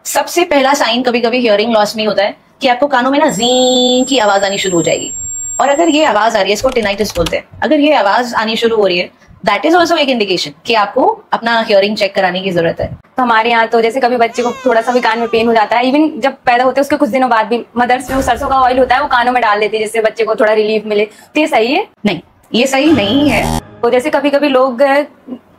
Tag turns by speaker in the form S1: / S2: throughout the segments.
S1: सबसे पहला साइन कभी कभी हियरिंग लॉस में होता है कि आपको कानों में ना जी की आवाज आनी शुरू हो जाएगी। और अगर ये आवाज आ रही है, इसको टिनाइटिस बोलते हैं, अगर ये आवाज आनी शुरू हो रही है, दैट इज ऑल्सो एक इंडिकेशन कि आपको अपना हियरिंग चेक कराने की जरूरत है।
S2: तो हमारे यहाँ तो जैसे कभी बच्चे को थोड़ा सा भी कान में पेन हो जाता है, इवन जब पैदा होते हैं उसके कुछ दिनों बाद भी मदर्स जो सरसों का ऑयल होता है वो कानों में डाल देती है जिससे बच्चे को थोड़ा रिलीफ मिले। तो ये सही है?
S1: नहीं, ये सही नहीं है।
S2: तो जैसे कभी कभी लोग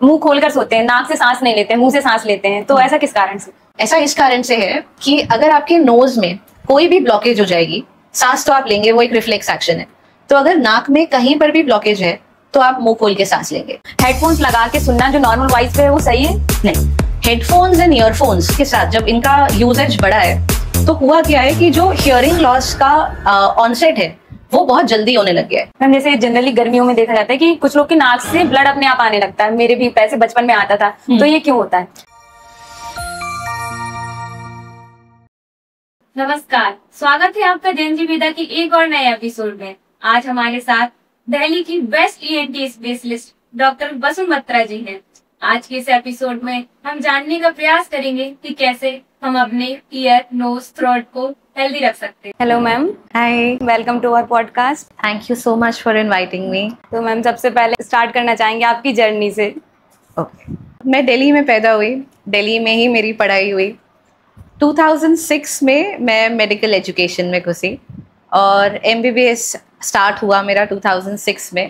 S2: मुंह खोलकर सोते हैं, नाक से सांस नहीं लेते हैं, मुंह से सांस लेते हैं, तो ऐसा किस कारण से?
S1: ऐसा इस कारण से है कि अगर आपके नोज में कोई भी ब्लॉकेज हो जाएगी, सांस तो आप लेंगे, वो एक रिफ्लेक्स एक्शन है, तो अगर नाक में कहीं पर भी ब्लॉकेज है तो आप मुंह खोल के सांस लेंगे।
S2: हेडफोन्स लगा के सुनना जो नॉर्मल वॉइस पे है वो सही है?
S1: नहीं, हेडफोन्स एंड ईयरफोन्स के साथ जब इनका यूजेज बढ़ा है तो हुआ क्या है कि जो हियरिंग लॉस का ऑनसेट है वो बहुत जल्दी होने लग गया है।
S2: मैम जैसे जनरली गर्मियों में देखा जाता है कि कुछ लोग की नाक से ब्लड अपने आप आने लगता है, मेरे भी पैसे बचपन में आता था, तो ये क्यों होता है? नमस्कार, स्वागत है आपका जेएनजी विदा की एक और नए एपिसोड में। आज हमारे साथ दिल्ली की बेस्ट ईएनटी स्पेशलिस्ट डॉक्टर बसुमत्रा जी हैं। आज के इस एपिसोड में हम जानने का प्रयास करेंगे कि कैसे हम अपने ईयर, नोज, थ्रोट को हेल्दी रख सकते हैं। Hello ma'am.
S1: Hi,
S2: welcome to our podcast.
S1: Thank you so much for inviting me.
S2: तो मैम सबसे पहले स्टार्ट करना चाहेंगे आपकी जर्नी से।
S1: ओके, मैं दिल्ली में पैदा हुई, दिल्ली में ही मेरी पढ़ाई हुई। 2006 में मैं मेडिकल एजुकेशन में घुसी और एमबीबीएस स्टार्ट हुआ मेरा 2006 में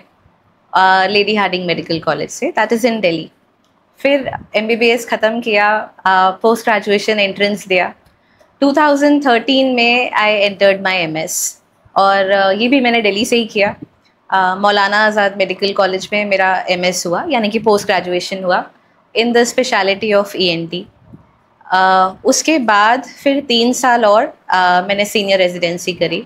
S1: लेडी हार्डिंग मेडिकल कॉलेज से, दैट इज़ इन दिल्ली। फिर एमबीबीएस ख़त्म किया, पोस्ट ग्रेजुएशन एंट्रेंस दिया। 2013 में आई एंटर्ड माय एमएस और ये भी मैंने दिल्ली से ही किया। मौलाना आज़ाद मेडिकल कॉलेज में मेरा एमएस हुआ, यानी कि पोस्ट ग्रेजुएशन हुआ in the speciality of ENT. उसके बाद फिर 3 साल और मैंने सीनियर रेजिडेंसी करी।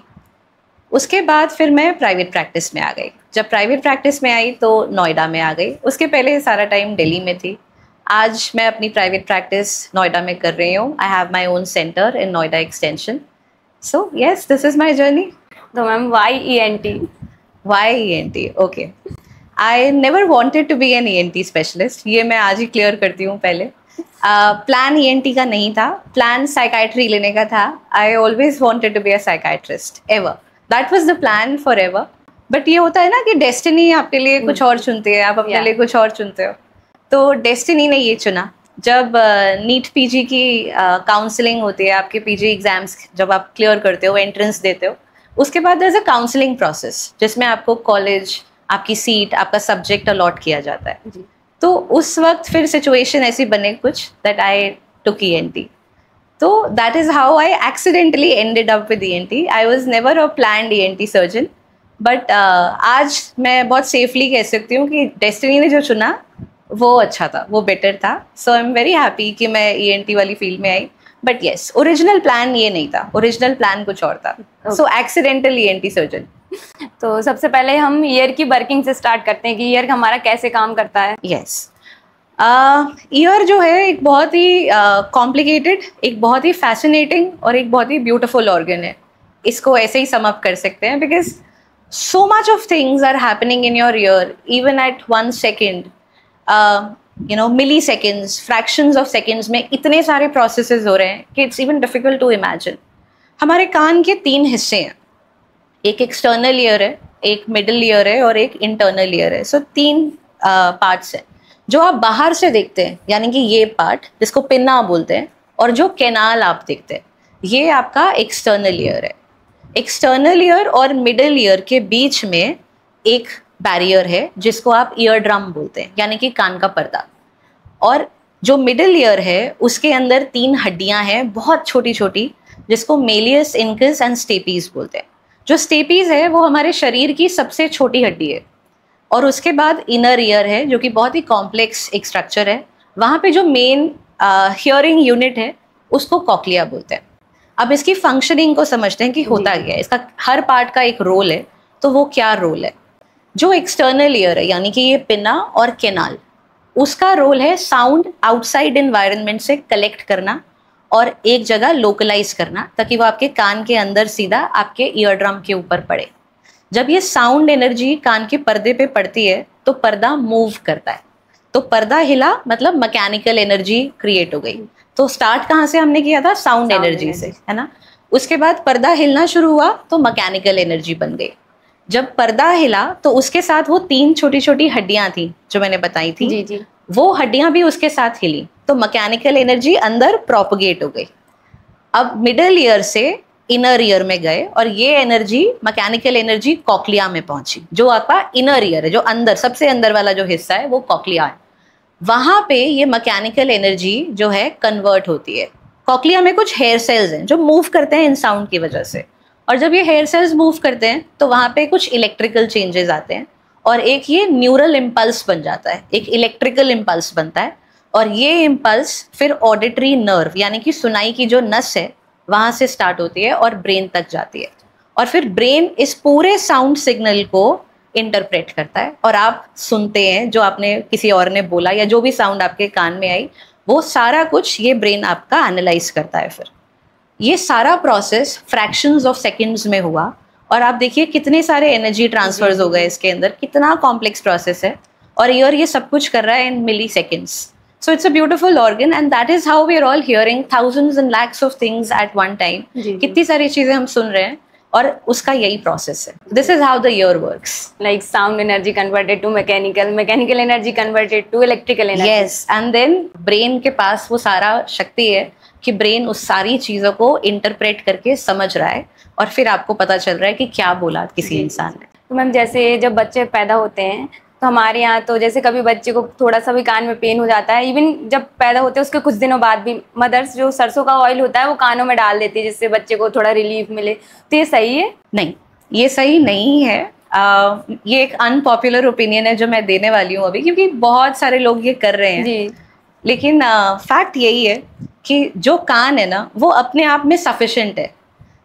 S1: उसके बाद फिर मैं प्राइवेट प्रैक्टिस में आ गई। जब प्राइवेट प्रैक्टिस में आई तो नोएडा में आ गई। उसके पहले सारा टाइम दिल्ली में थी। आज मैं अपनी प्राइवेट प्रैक्टिस नोएडा में कर रही हूँ। I have my own centre in Noida extension. So yes, this is my journey.
S2: तो ma'am why ENT?
S1: Why ENT? Okay, I never wanted to be an ENT specialist, ये मैं आज ही क्लियर करती हूँ पहले। प्लान ईएनटी का नहीं था, प्लान साइकाइट्री लेने का था। I always wanted to be a psychiatrist, ever, that was the plan for ever. But ये होता है ना कि डेस्टिनी आपके लिए कुछ और चुनती है, आप अपने लिए कुछ और चुनते हो। तो डेस्टिनी ने ये चुना। जब नीट पीजी की काउंसलिंग होती है, आपके पीजी एग्जाम्स जब आप क्लियर करते हो, एंट्रेंस देते हो, उसके बाद there is a counselling process जिसमें आपको कॉलेज, आपकी सीट, आपका सब्जेक्ट अलॉट किया जाता है। तो उस वक्त फिर सिचुएशन ऐसी बने कुछ दैट आई टुक ईएनटी। तो that is how I accidentally ended up with ENT. I was never a planned ENT surgeon, but आज मैं बहुत सेफली कह सकती हूँ कि डेस्टिनी ने जो चुना वो अच्छा था, वो बेटर था। सो आई एम वेरी हैप्पी कि मैं ईएनटी वाली फील्ड में आई। बट येस, ओरिजिनल प्लान ये नहीं था, ओरिजिनल प्लान कुछ और था। सो एक्सीडेंटल ईएनटी सर्जन।
S2: तो सबसे पहले हम ईयर की वर्किंग से स्टार्ट करते हैं कि ईयर हमारा कैसे काम करता है।
S1: यस, ईयर जो है एक बहुत ही कॉम्प्लिकेटेड, एक बहुत ही फैसिनेटिंग और एक बहुत ही ब्यूटिफुल ऑर्गन है। इसको ऐसे ही सम अप कर सकते हैं because so much of things are happening in your ear even at 1 second, you know, milliseconds, fractions of seconds में इतने सारे प्रोसेसेस हो रहे हैं कि it's even difficult to imagine. हमारे कान के 3 हिस्से हैं, एक एक्सटर्नल ईयर है, एक मिडिल ईयर है और एक इंटरनल ईयर है। सो 3 पार्ट्स हैं। जो आप बाहर से देखते हैं, यानी कि ये पार्ट जिसको पिन्ना बोलते हैं, और जो कैनाल आप देखते हैं, ये आपका एक्सटर्नल ईयर है। एक्सटर्नल ईयर और मिडिल ईयर के बीच में एक बैरियर है जिसको आप ईयर ड्रम बोलते हैं, यानी कि कान का पर्दा। और जो मिडिल ईयर है उसके अंदर 3 हड्डियां हैं बहुत छोटी छोटी, जिसको मेलियस, इंकस एंड स्टेपीज बोलते हैं। जो स्टेपीज है वो हमारे शरीर की सबसे छोटी हड्डी है। और उसके बाद इनर ईयर है जो कि बहुत ही कॉम्प्लेक्स एक स्ट्रक्चर है। वहाँ पे जो मेन हियरिंग यूनिट है उसको कॉक्लिया बोलते हैं। अब इसकी फंक्शनिंग को समझते हैं कि होता क्या है, इसका हर पार्ट का एक रोल है। तो वो क्या रोल है? जो एक्सटर्नल ईयर है, यानी कि ये पिन्ना और कैनाल, उसका रोल है साउंड आउटसाइड एनवायरनमेंट से कलेक्ट करना और एक जगह लोकलाइज करना, ताकि वो आपके कान के अंदर सीधा आपके ईयर ड्रम के ऊपर पड़े। जब ये साउंड एनर्जी कान के पर्दे पे पड़ती है तो पर्दा मूव करता है। तो पर्दा हिला मतलब मैकेनिकल एनर्जी क्रिएट हो गई। तो स्टार्ट कहाँ से हमने किया था? साउंड एनर्जी से, है ना। उसके बाद पर्दा हिलना शुरू हुआ तो मैकेनिकल एनर्जी बन गई। जब पर्दा हिला तो उसके साथ वो 3 छोटी छोटी हड्डियां थी जो मैंने बताई थी,
S2: जी जी।
S1: वो हड्डियां भी उसके साथ हिली, तो मैकेनिकल एनर्जी अंदर प्रोपगेट हो गई। अब मिडल ईयर से इनर ईयर में गए और ये एनर्जी, मैकेनिकल एनर्जी कॉक्लिया में पहुंची, जो आपका इनर ईयर है, जो अंदर सबसे अंदर वाला जो हिस्सा है वो कॉक्लिया है। वहां पे ये मैकेनिकल एनर्जी जो है कन्वर्ट होती है। कॉक्लिया में कुछ हेयर सेल्स हैं जो मूव करते हैं इन साउंड की वजह से, और जब ये हेयर सेल्स मूव करते हैं तो वहां पे कुछ इलेक्ट्रिकल चेंजेस आते हैं और एक ये न्यूरल इम्पल्स बन जाता है, एक इलेक्ट्रिकल इम्पल्स बनता है, और ये इम्पल्स फिर ऑडिटरी नर्व यानी कि सुनाई की जो नस है वहां से स्टार्ट होती है और ब्रेन तक जाती है, और फिर ब्रेन इस पूरे साउंड सिग्नल को इंटरप्रेट करता है और आप सुनते हैं जो आपने किसी और ने बोला या जो भी साउंड आपके कान में आई, वो सारा कुछ ये ब्रेन आपका एनालाइज करता है। फिर ये सारा प्रोसेस फ्रैक्शंस ऑफ सेकंड्स में हुआ, और आप देखिए कितने सारे एनर्जी ट्रांसफर्स हो गए इसके अंदर, कितना कॉम्प्लेक्स प्रोसेस है, और ईयर ये सब कुछ कर रहा है in milliseconds. So it's a beautiful organ and that is how we are all hearing thousands and lakhs of things at one time. कितनी सारी चीजें हम सुन रहे हैं और उसका यही प्रोसेस है। This is how the ear works,
S2: like sound energy converted to mechanical, mechanical energy converted to electrical energy.
S1: Yes, and then brain के पास वो सारा शक्ति है कि ब्रेन उस सारी चीजों को इंटरप्रेट करके समझ रहा है, और फिर आपको पता चल रहा है कि क्या बोला किसी इंसान ने।
S2: तो मैम जैसे जब बच्चे पैदा होते हैं तो हमारे यहाँ तो जैसे कभी बच्चे को थोड़ा सा भी कान में पेन हो जाता है, इवन जब पैदा होते हैं उसके कुछ दिनों बाद भी मदर्स जो सरसों का ऑयल होता है वो कानों में डाल देती है जिससे बच्चे को थोड़ा रिलीफ मिले, तो ये सही है?
S1: नहीं, ये सही नहीं है। ये एक अनपॉपुलर ओपिनियन है जो मैं देने वाली हूँ अभी, क्योंकि बहुत सारे लोग ये कर रहे हैं
S2: जी।
S1: लेकिन फैक्ट यही है कि जो कान है ना वो अपने आप में सफिशिएंट है।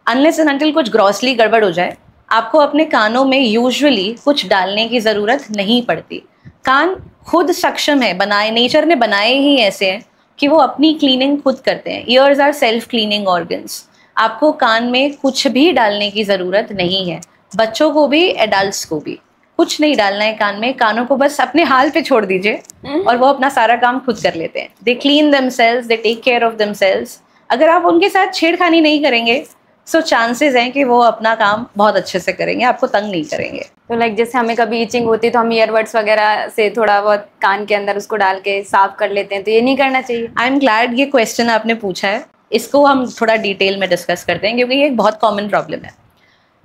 S1: अनलेस एंड अनटिल कुछ ग्रॉसली गड़बड़ हो जाए, आपको अपने कानों में यूजुअली कुछ डालने की ज़रूरत नहीं पड़ती। कान खुद सक्षम है, बनाए, नेचर ने बनाए ही ऐसे हैं कि वो अपनी क्लीनिंग खुद करते हैं। Ears are self cleaning organs. आपको कान में कुछ भी डालने की ज़रूरत नहीं है, बच्चों को भी एडल्ट्स को भी कुछ नहीं डालना है कान में। कानों को बस अपने हाल पे छोड़ दीजिए और वो अपना सारा काम खुद कर लेते हैं। They clean themselves, they take care of themselves. अगर आप उनके साथ छेड़खानी नहीं करेंगे सो चांसेस हैं कि वो अपना काम बहुत अच्छे से करेंगे, आपको तंग नहीं करेंगे।
S2: तो लाइक जैसे हमें कभी इचिंग होती है तो हम ईयरबड्स वगैरह से थोड़ा बहुत कान के अंदर उसको डाल के साफ कर लेते हैं, तो ये नहीं करना चाहिए?
S1: आई एम ग्लैड ये क्वेश्चन आपने पूछा है, इसको हम थोड़ा डिटेल में डिस्कस करते हैं क्योंकि ये एक बहुत कॉमन प्रॉब्लम है।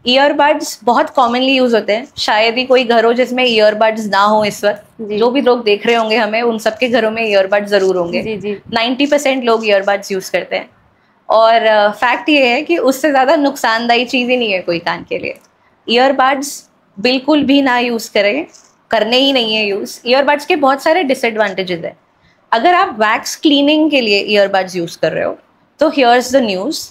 S1: ईयरबड्स बहुत कॉमनली यूज होते हैं, शायद ही कोई घर हो जिसमें ईयरबड्स ना हो। इस वक्त जो भी लोग देख रहे होंगे हमें, उन सबके घरों में ईयरबड्स जरूर होंगे। 90% लोग ईयरबड्स यूज करते हैं, और फैक्ट ये है कि उससे ज़्यादा नुकसानदायी चीज़ ही नहीं है कोई कान के लिए। ईयरबड्स बिल्कुल भी ना यूज़ करें, करने ही नहीं है यूज़। ईयरबड्स के बहुत सारे डिसएडवांटेजेस हैं। अगर आप वैक्स क्लीनिंग के लिए ईयरबड्स यूज़ कर रहे हो तो हियर्स द न्यूज़,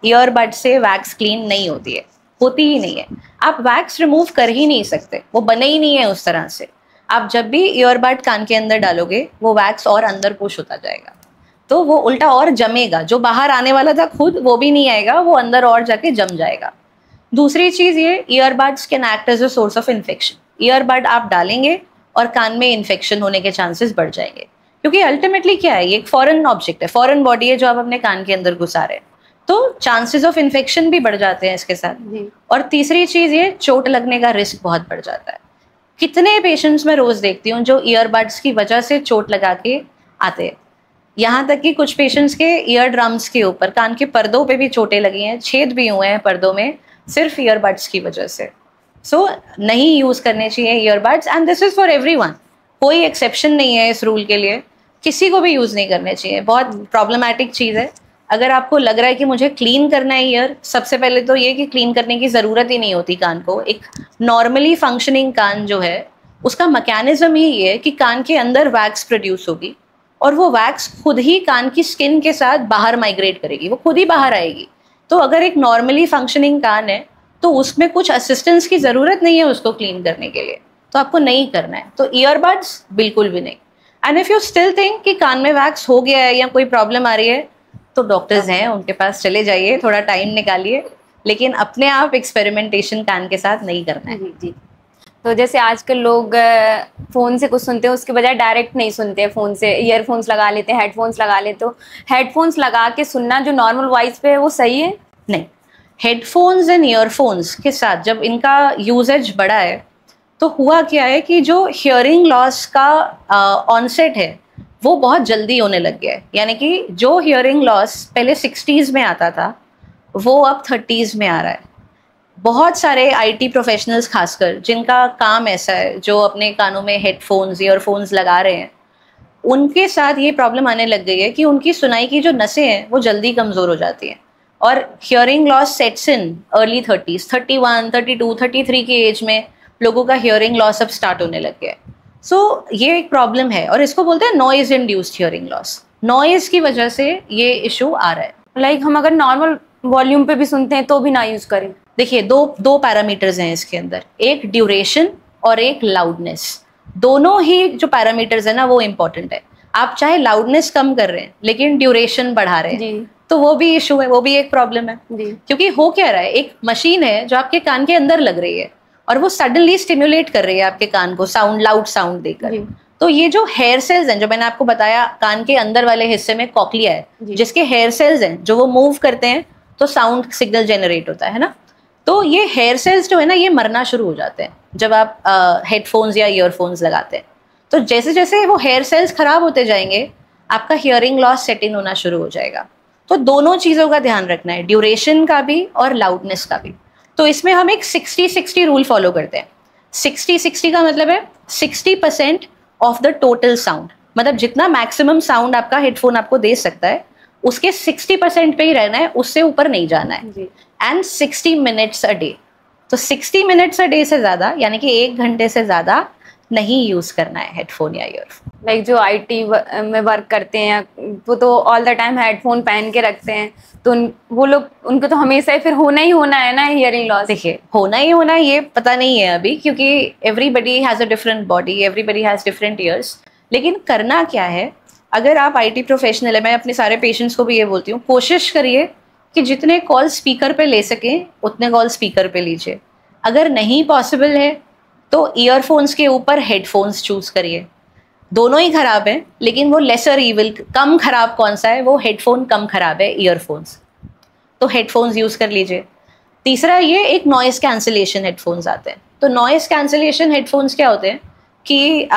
S1: ईयरबड से वैक्स क्लीन नहीं होती है, होती ही नहीं है। आप वैक्स रिमूव कर ही नहीं सकते, वो बने ही नहीं है उस तरह से। आप जब भी ईयरबड कान के अंदर डालोगे वो वैक्स और अंदर पुश होता जाएगा, तो वो उल्टा और जमेगा। जो बाहर आने वाला था खुद वो भी नहीं आएगा, वो अंदर और जाके जम जाएगा। दूसरी चीज़ ये, earbuds can act as a source of infection. Earbud आप डालेंगे और कान में इन्फेक्शन होने के चांसेस बढ़ जाएंगे, क्योंकि अल्टीमेटली क्या है, ये एक फॉरेन ऑब्जेक्ट है, फॉरेन बॉडी है जो आप अपने कान के अंदर घुसा रहे हैं, तो चांसेस ऑफ इन्फेक्शन भी बढ़ जाते हैं इसके साथ। और तीसरी चीज़ ये, चोट लगने का रिस्क बहुत बढ़ जाता है। कितने पेशेंट्स मैं रोज़ देखती हूँ जो ईयरबड्स की वजह से चोट लगा के आते हैं। यहाँ तक कि कुछ पेशेंट्स के ईयर ड्रम्स के ऊपर, कान के पर्दों पे भी चोटें लगी हैं, छेद भी हुए हैं पर्दों में, सिर्फ ईयरबड्स की वजह से। सो नहीं यूज़ करने चाहिए earbuds, and this is for everyone, कोई एक्सेप्शन नहीं है इस रूल के लिए। किसी को भी यूज़ नहीं करने चाहिए, बहुत प्रॉब्लमैटिक चीज़ है। अगर आपको लग रहा है कि मुझे क्लीन करना है ईयर, सबसे पहले तो ये कि क्लीन करने की ज़रूरत ही नहीं होती कान को। एक नॉर्मली फंक्शनिंग कान जो है उसका मैकेनिज्म ही ये है कि कान के अंदर वैक्स प्रोड्यूस होगी और वो वैक्स खुद ही कान की स्किन के साथ बाहर माइग्रेट करेगी, वो खुद ही बाहर आएगी। तो अगर एक नॉर्मली फंक्शनिंग कान है तो उसमें कुछ असिस्टेंस की ज़रूरत नहीं है उसको क्लीन करने के लिए, तो आपको नहीं करना है। तो ईयरबड्स बिल्कुल भी नहीं। And if you still think कि कान में वैक्स हो गया है या कोई प्रॉब्लम आ रही है, तो डॉक्टर्स हैं, उनके पास चले जाइए, थोड़ा टाइम निकालिए, लेकिन अपने आप एक्सपेरिमेंटेशन कान के साथ नहीं करना है।
S2: जी। तो जैसे आजकल लोग फ़ोन से कुछ सुनते हैं उसके बजाय डायरेक्ट नहीं सुनते हैं, फ़ोन से ईयरफोन्स लगा लेते हैं, हेडफोन्स लगा लेते, तो हेडफोन्स लगा के सुनना जो नॉर्मल वॉइस पे है वो सही है?
S1: नहीं, हेडफोन्स एंड ईयरफोन्स के साथ जब इनका यूजेज बढ़ा है तो हुआ क्या है कि जो हियरिंग लॉस का ऑनसेट है वो बहुत जल्दी होने लग गया है। यानी कि जो हियरिंग लॉस पहले 60s में आता था वो अब 30s में आ रहा है। बहुत सारे आईटी प्रोफेशनल्स खासकर जिनका काम ऐसा है, जो अपने कानों में हेडफोन्स ईयरफोन्स लगा रहे हैं, उनके साथ ये प्रॉब्लम आने लग गई है कि उनकी सुनाई की जो नसें हैं वो जल्दी कमज़ोर हो जाती हैं और hearing loss sets in early 30s, 31, 32, 33 की एज में लोगों का हियरिंग लॉस अब स्टार्ट होने लग गया है। सो ये एक प्रॉब्लम है और इसको बोलते हैं noise induced hearing loss. Noise की वजह से ये इशू आ रहा है।
S2: लाइक हम अगर नॉर्मल वॉल्यूम पे भी सुनते हैं तो भी ना यूज़ करें?
S1: देखिए, दो पैरामीटर्स हैं इसके अंदर, एक ड्यूरेशन और एक लाउडनेस। दोनों ही जो पैरामीटर्स है ना वो इम्पोर्टेंट है। आप चाहे लाउडनेस कम कर रहे हैं लेकिन ड्यूरेशन बढ़ा रहे हैं तो वो भी इशू है, वो भी एक प्रॉब्लम है। क्योंकि हो क्या रहा है, एक मशीन है जो आपके कान के अंदर लग रही है और वो सडनली स्टिम्युलेट कर रही है आपके कान को साउंड, लाउड साउंड देकर। तो ये जो हेयर सेल्स हैं, जो मैंने आपको बताया कान के अंदर वाले हिस्से में कॉक्लिया है जिसके हेयर सेल्स हैं, जो वो मूव करते हैं तो साउंड सिग्नल जनरेट होता है ना। तो ये हेयर सेल्स जो है ना ये मरना शुरू हो जाते हैं जब आप हेडफोन्स या ईयरफोन्स लगाते हैं। तो जैसे जैसे वो हेयर सेल्स खराब होते जाएंगे आपका हियरिंग लॉस सेट इन होना शुरू हो जाएगा। तो दोनों चीज़ों का ध्यान रखना है, ड्यूरेशन का भी और लाउडनेस का भी। तो इसमें हम एक 60-60 रूल फॉलो करते हैं। 60-60 का मतलब है 60% ऑफ द टोटल साउंड, मतलब जितना मैक्सिमम साउंड आपका हेडफोन आपको दे सकता है उसके 60% पे ही रहना है, उससे ऊपर नहीं जाना है। And 60 minutes a day. तो 60 मिनट्स अ डे से ज़्यादा यानी कि 1 घंटे से ज़्यादा नहीं यूज़ करना है हेडफोन या ईयरफोन।
S2: लाइक जो आईटी में वर्क करते हैं वो तो ऑल द टाइम हेडफोन पहन के रखते हैं, तो वो लोग, उनको तो हमेशा ही फिर होना ही होना है ना हियरिंग लॉस।
S1: देखिए, होना ही होना ये पता नहीं है अभी, क्योंकि everybody has a different body, everybody has different years. लेकिन करना क्या है, अगर आप आईटी प्रोफेशनल है, मैं अपने सारे पेशेंट्स को भी ये बोलती हूँ, कोशिश करिए कि जितने कॉल स्पीकर पे ले सकें उतने कॉल स्पीकर पे लीजिए। अगर नहीं पॉसिबल है तो ईयरफोन्स के ऊपर हेडफोन्स चूज़ करिए। दोनों ही खराब हैं लेकिन वो लेसर ईविल, कम खराब कौन सा है, वो हेडफोन कम खराब है ईयरफोन्स, तो हेडफोन्स यूज़ कर लीजिए। तीसरा ये एक नॉइज़ कैंसिलेशन हेडफोन्स आते हैं। तो नॉइज़ कैंसिलेशन हेडफोन्स क्या होते हैं कि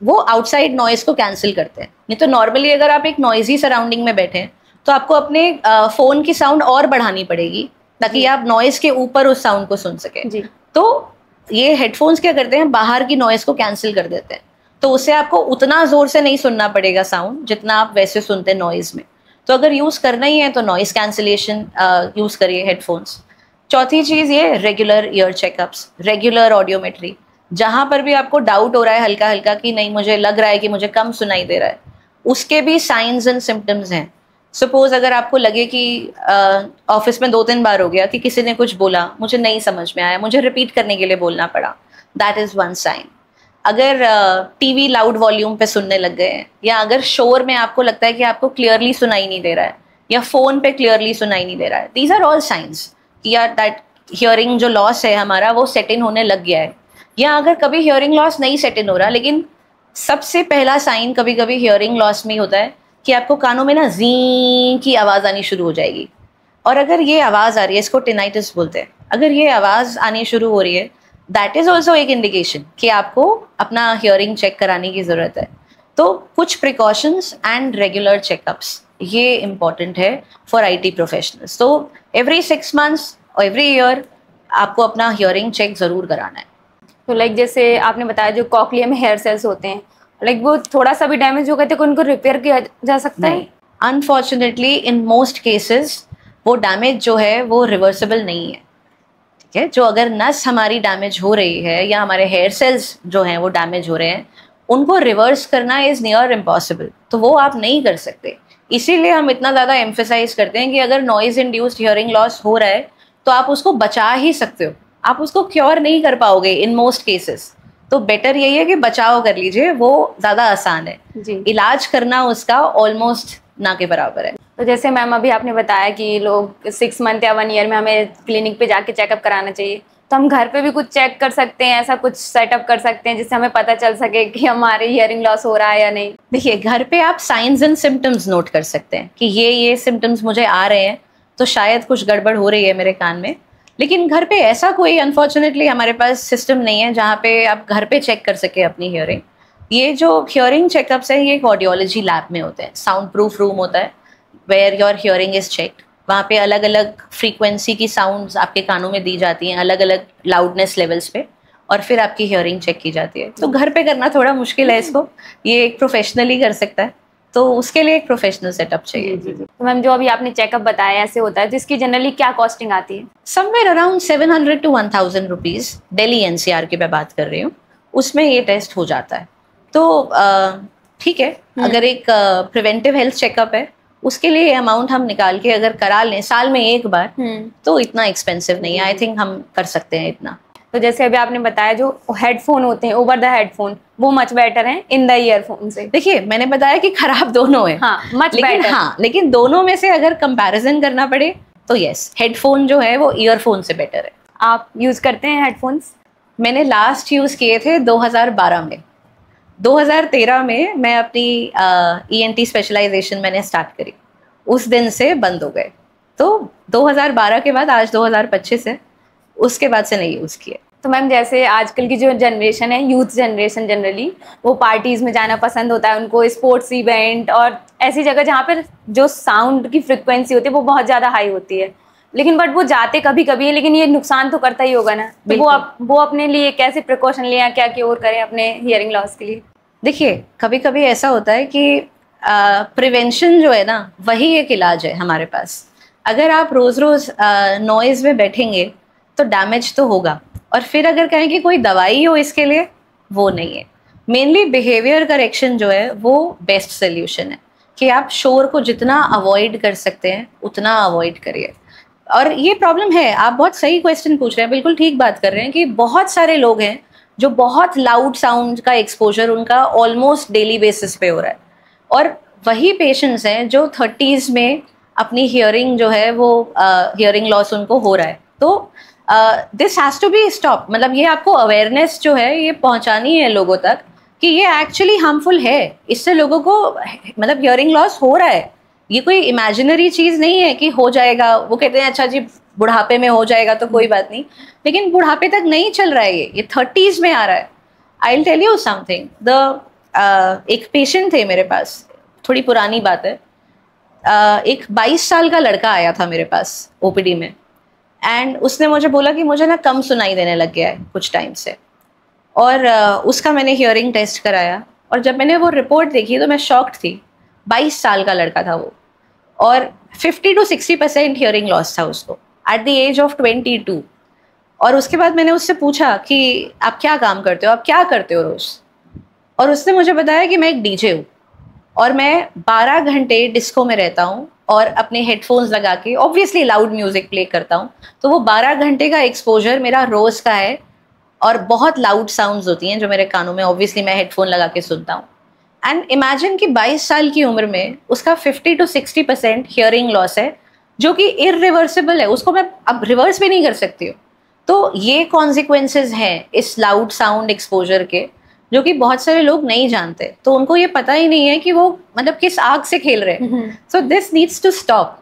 S1: वो आउटसाइड नॉइज़ को कैंसिल करते हैं। नहीं तो नॉर्मली अगर आप एक नॉइज़ी सराउंडिंग में बैठे हैं तो आपको अपने फ़ोन की साउंड और बढ़ानी पड़ेगी ताकि आप नॉइज़ के ऊपर उस साउंड को सुन सकें। तो ये हेडफोन्स क्या करते हैं, बाहर की नॉइज़ को कैंसिल कर देते हैं, तो उससे आपको उतना ज़ोर से नहीं सुनना पड़ेगा साउंड जितना आप वैसे सुनते हैं नॉइज़ में। तो अगर यूज़ करना ही है तो नॉइज़ कैंसिलेशन यूज़ करिए हेडफोन्स। चौथी चीज़ ये regular year checkups, regular audiometry. जहाँ पर भी आपको डाउट हो रहा है हल्का हल्का कि नहीं मुझे लग रहा है कि मुझे कम सुनाई दे रहा है, उसके भी साइंस एंड सिम्टम्स हैं। सपोज अगर आपको लगे कि ऑफिस में 2-3 बार हो गया कि किसी ने कुछ बोला, मुझे नहीं समझ में आया, मुझे रिपीट करने के लिए बोलना पड़ा, दैट इज़ वन साइन। अगर टीवी लाउड वॉल्यूम पे सुनने लग गए हैं, या अगर शोर में आपको लगता है कि आपको क्लियरली सुनाई नहीं दे रहा है, या फ़ोन पे क्लियरली सुनाई नहीं दे रहा है, दीज आर ऑल साइंस कि यार दैट हियरिंग जो लॉस है हमारा वो सेट इन होने लग गया है। या अगर कभी हियरिंग लॉस नहीं सेट इन हो रहा, लेकिन सबसे पहला साइन कभी कभी हियरिंग लॉस में होता है कि आपको कानों में ना जी की आवाज़ आनी शुरू हो जाएगी। और अगर ये आवाज़ आ रही है, इसको टिनाइटिस बोलते हैं, अगर ये आवाज़ आनी शुरू हो रही है दैट इज़ ऑल्सो एक इंडिकेशन कि आपको अपना हियरिंग चेक कराने की ज़रूरत है। तो कुछ प्रिकॉशंस एंड रेगुलर चेकअप्स ये इम्पॉर्टेंट है फॉर आईटी प्रोफेशनल्स। तो एवरी 6 months और एवरी ईयर आपको अपना हियरिंग चेक ज़रूर कराना है।
S2: तो लाइक जैसे आपने बताया जो कॉक्लिया में हेयर सेल्स होते हैं, लाइक वो थोड़ा सा भी डैमेज हो गए तो उनको रिपेयर किया जा सकता है?
S1: अनफॉर्चुनेटली इन मोस्ट केसेस वो डैमेज जो है वो रिवर्सिबल नहीं है। ठीक है, जो अगर नस हमारी डैमेज हो रही है या हमारे हेयर सेल्स जो हैं वो डैमेज हो रहे हैं, उनको रिवर्स करना इज़ नियर इम्पॉसिबल, तो वो आप नहीं कर सकते। इसीलिए हम इतना ज़्यादा एम्फेसाइज करते हैं कि अगर नॉइज़ इंड्यूस्ड हियरिंग लॉस हो रहा है तो आप उसको बचा ही सकते हो, आप उसको क्योर नहीं कर पाओगे इन मोस्ट केसेस। तो बेटर यही है कि बचाव कर लीजिए, वो ज़्यादा आसान है जी। इलाज करना उसका ऑलमोस्ट ना के बराबर है।
S2: तो जैसे मैम अभी आपने बताया कि लोग 6 month या 1 year में हमें क्लिनिक पे जाके चेकअप कराना चाहिए, तो तो हम घर पे भी कुछ चेक कर सकते हैं, ऐसा कुछ सेटअप कर सकते हैं जिससे हमें पता चल सके कि हमारे हियरिंग लॉस हो रहा है या नहीं?
S1: देखिए, घर पे आप साइंस एंड सिम्टम्स नोट कर सकते हैं कि ये सिम्टम्स मुझे आ रहे हैं, तो शायद कुछ गड़बड़ हो रही है मेरे कान में। लेकिन घर पे ऐसा कोई अनफॉर्चुनेटली हमारे पास सिस्टम नहीं है जहाँ पे आप घर पे चेक कर सके अपनी हियरिंग। ये जो हियरिंग चेकअप्स है ये एक ऑडियोलॉजी लैब में होते हैं, साउंड प्रूफ रूम होता है where your hearing is checked. वहाँ पे अलग अलग फ्रीक्वेंसी की साउंड्स आपके कानों में दी जाती हैं, अलग अलग लाउडनेस लेवल्स पे, और फिर आपकी हियरिंग चेक की जाती है। तो घर पे करना थोड़ा मुश्किल है इसको, ये एक प्रोफेशनली कर सकता है, तो उसके लिए एक प्रोफेशनल सेटअप चाहिए।
S2: तो मैम जो अभी आपने चेकअप बताया ऐसे होता है, जिसकी जनरली क्या कॉस्टिंग आती है?
S1: Somewhere around 700 to 1000 rupees, Delhi NCR की मैं बात कर रही हूँ, उसमें ये टेस्ट हो जाता है। तो ठीक है, अगर एक प्रिवेंटिव हेल्थ चेकअप है उसके लिए अमाउंट हम निकाल के अगर करा लें साल में एक बार, तो इतना एक्सपेंसिव नहीं है। आई थिंक हम कर सकते हैं इतना।
S2: तो जैसे अभी आपने बताया जो हेडफोन होते हैं, ओवर द हेडफोन, वो मच बेटर है इन द ईयरफोन से।
S1: देखिए, मैंने बताया कि खराब दोनों है,
S2: हाँ, मच बेटर।
S1: हाँ, लेकिन दोनों में से अगर कंपैरिजन करना पड़े तो यस, हेडफोन जो है वो ईयरफोन से बेटर है।
S2: आप यूज करते हैं हेडफोन्स?
S1: मैंने लास्ट यूज किए थे 2012 में। 2013 में मैं अपनी ईएनटी स्पेशलाइजेशन मैंने स्टार्ट करी, उस दिन से बंद हो गए। तो 2012 के बाद आज 2025 है, उसके बाद से नहीं यूज़ किए।
S2: तो मैम जैसे आजकल की जो जनरेशन है, यूथ जनरेशन जनरली, वो पार्टीज़ में जाना पसंद होता है उनको, स्पोर्ट्स इवेंट और ऐसी जगह जहाँ पर जो साउंड की फ्रिक्वेंसी होती है वो बहुत ज़्यादा हाई होती है, लेकिन बट वो जाते कभी कभी है, लेकिन ये नुकसान तो करता ही होगा ना। तो वो अपने लिए कैसे प्रिकॉशन लिया, क्या क्योर करें अपने हियरिंग लॉस के लिए?
S1: देखिए, कभी कभी ऐसा होता है कि प्रिवेंशन जो है ना वही एक इलाज है हमारे पास। अगर आप रोज़ रोज़ नॉइज़ में बैठेंगे तो डैमेज तो होगा, और फिर अगर कहें कि कोई दवाई हो इसके लिए, वो नहीं है। मेनली बिहेवियर करेक्शन जो है वो बेस्ट सोल्यूशन है, कि आप शोर को जितना अवॉइड कर सकते हैं उतना अवॉइड करिए। और ये प्रॉब्लम है, आप बहुत सही क्वेश्चन पूछ रहे हैं, बिल्कुल ठीक बात कर रहे हैं कि बहुत सारे लोग हैं जो बहुत लाउड साउंड का एक्सपोजर उनका ऑलमोस्ट डेली बेसिस पे हो रहा है, और वही पेशेंट्स हैं जो 30s में अपनी हियरिंग जो है वो हियरिंग लॉस उनको हो रहा है। तो this has to be stop. मतलब ये आपको अवेयरनेस जो है ये पहुंचानी है लोगों तक कि ये एक्चुअली हार्मफुल है, इससे लोगों को मतलब हियरिंग लॉस हो रहा है। ये कोई इमेजिनरी चीज़ नहीं है कि हो जाएगा। वो कहते हैं अच्छा जी बुढ़ापे में हो जाएगा तो कोई बात नहीं, लेकिन बुढ़ापे तक नहीं चल रहा है, ये 30s में आ रहा है। I will tell you something. एक पेशेंट थे मेरे पास, थोड़ी पुरानी बात है, एक 22 साल का लड़का आया था मेरे पास ओपीडी में, एंड उसने मुझे बोला कि मुझे ना कम सुनाई देने लग गया है कुछ टाइम से, और उसका मैंने हियरिंग टेस्ट कराया, और जब मैंने वो रिपोर्ट देखी तो मैं शॉक्ड थी। 22 साल का लड़का था वो, और 50 to 60% हियरिंग लॉस था उसको एट द एज ऑफ 22। और उसके बाद मैंने उससे पूछा कि आप क्या काम करते हो, आप क्या करते हो रोज़, और उसने मुझे बताया कि मैं एक डीजे हूँ और मैं 12 घंटे डिस्को में रहता हूँ और अपने हेडफोन्स लगा के ऑब्वियसली लाउड म्यूजिक प्ले करता हूँ। तो वो 12 घंटे का एक्सपोजर मेरा रोज़ का है, और बहुत लाउड साउंड्स होती हैं जो मेरे कानों में, ऑब्वियसली मैं हेडफोन लगा के सुनता हूँ। एंड इमेजिन कि 22 साल की उम्र में उसका 50 to 60% हियरिंग लॉस है, जो कि इरिवर्सिबल है, उसको मैं अब रिवर्स भी नहीं कर सकती हूँ। तो ये कॉन्सिक्वेंसेस हैं इस लाउड साउंड एक्सपोजर के, जो कि बहुत सारे लोग नहीं जानते। तो उनको ये पता ही नहीं है कि वो मतलब किस आग से खेल रहे हैं। So this needs to stop.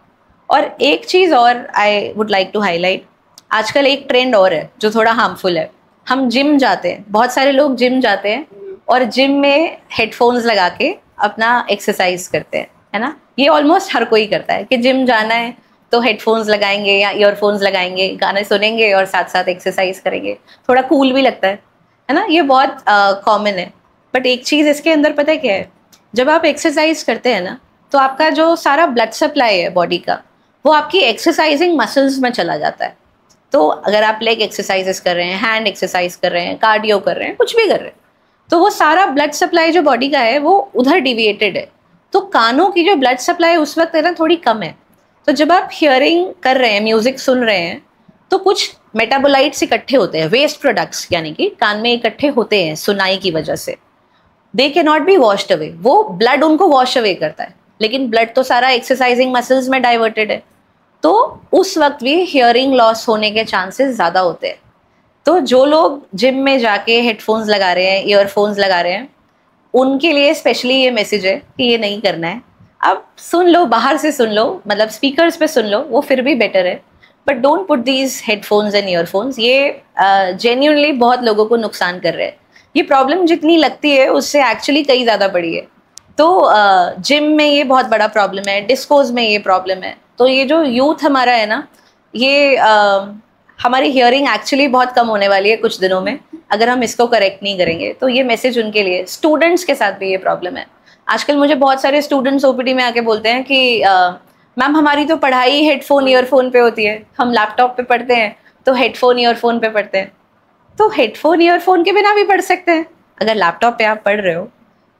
S1: और एक चीज़ और I would like to highlight, आजकल एक ट्रेंड और है जो थोड़ा हार्मफुल है। हम जिम जाते हैं, बहुत सारे लोग जिम जाते हैं और जिम में हेडफोन्स लगा के अपना एक्सरसाइज करते हैं, है ना। ये ऑलमोस्ट हर कोई करता है कि जिम जाना है तो हेडफोन्स लगाएंगे या ईयरफोन्स लगाएंगे, गाने सुनेंगे और साथ साथ एक्सरसाइज करेंगे, थोड़ा कूल भी लगता है ना। ये बहुत कॉमन है। बट एक चीज़ इसके अंदर पता है क्या है, जब आप एक्सरसाइज करते हैं ना तो आपका जो सारा ब्लड सप्लाई है बॉडी का, वो आपकी एक्सरसाइजिंग मसल्स में चला जाता है। तो अगर आप लेग एक्सरसाइजेस कर रहे हैं, हैंड एक्सरसाइज कर रहे हैं, कार्डियो कर रहे हैं, कुछ भी कर रहे हैं, तो वो सारा ब्लड सप्लाई जो बॉडी का है वो उधर डिविएटेड है। तो कानों की जो ब्लड सप्लाई उस वक्त है ना थोड़ी कम है। तो जब आप हियरिंग कर रहे हैं, म्यूजिक सुन रहे हैं, तो कुछ मेटाबोलाइट्स इकट्ठे होते हैं, वेस्ट प्रोडक्ट्स यानी कि कान में इकट्ठे होते हैं सुनाई की वजह से। They can not be washed away, वो ब्लड उनको वॉश अवे करता है, लेकिन ब्लड तो सारा एक्सरसाइजिंग मसल्स में डाइवर्टेड है। तो उस वक्त भी हियरिंग लॉस होने के चांसेस ज़्यादा होते हैं। तो जो लोग जिम में जाके हेडफोन्स लगा रहे हैं, ईयरफोन्स लगा रहे हैं, उनके लिए स्पेशली ये मैसेज है कि ये नहीं करना है। अब सुन लो, बाहर से सुन लो, मतलब स्पीकर्स पे सुन लो, वो फिर भी बेटर है, but don't put these headphones and earphones. ये जेन्युइनली बहुत लोगों को नुकसान कर रहे हैं। ये प्रॉब्लम जितनी लगती है उससे एक्चुअली कई ज़्यादा बड़ी है। तो जिम में ये बहुत बड़ा प्रॉब्लम है, डिस्कोज में ये प्रॉब्लम है। तो ये जो यूथ हमारा है ना, ये हमारी हियरिंग एक्चुअली बहुत कम होने वाली है कुछ दिनों में अगर हम इसको करेक्ट नहीं करेंगे। तो ये मैसेज उनके लिए, स्टूडेंट्स के साथ भी ये प्रॉब्लम है। आजकल मुझे बहुत सारे स्टूडेंट्स ओपीडी में आके बोलते हैं कि मैम हमारी तो पढ़ाई हेडफोन ईयरफोन पे होती है, हम लैपटॉप पे पढ़ते हैं तो हेडफोन ईयरफोन पे पढ़ते हैं। तो हेडफोन ईयरफोन के बिना भी पढ़ सकते हैं। अगर लैपटॉप पे आप पढ़ रहे हो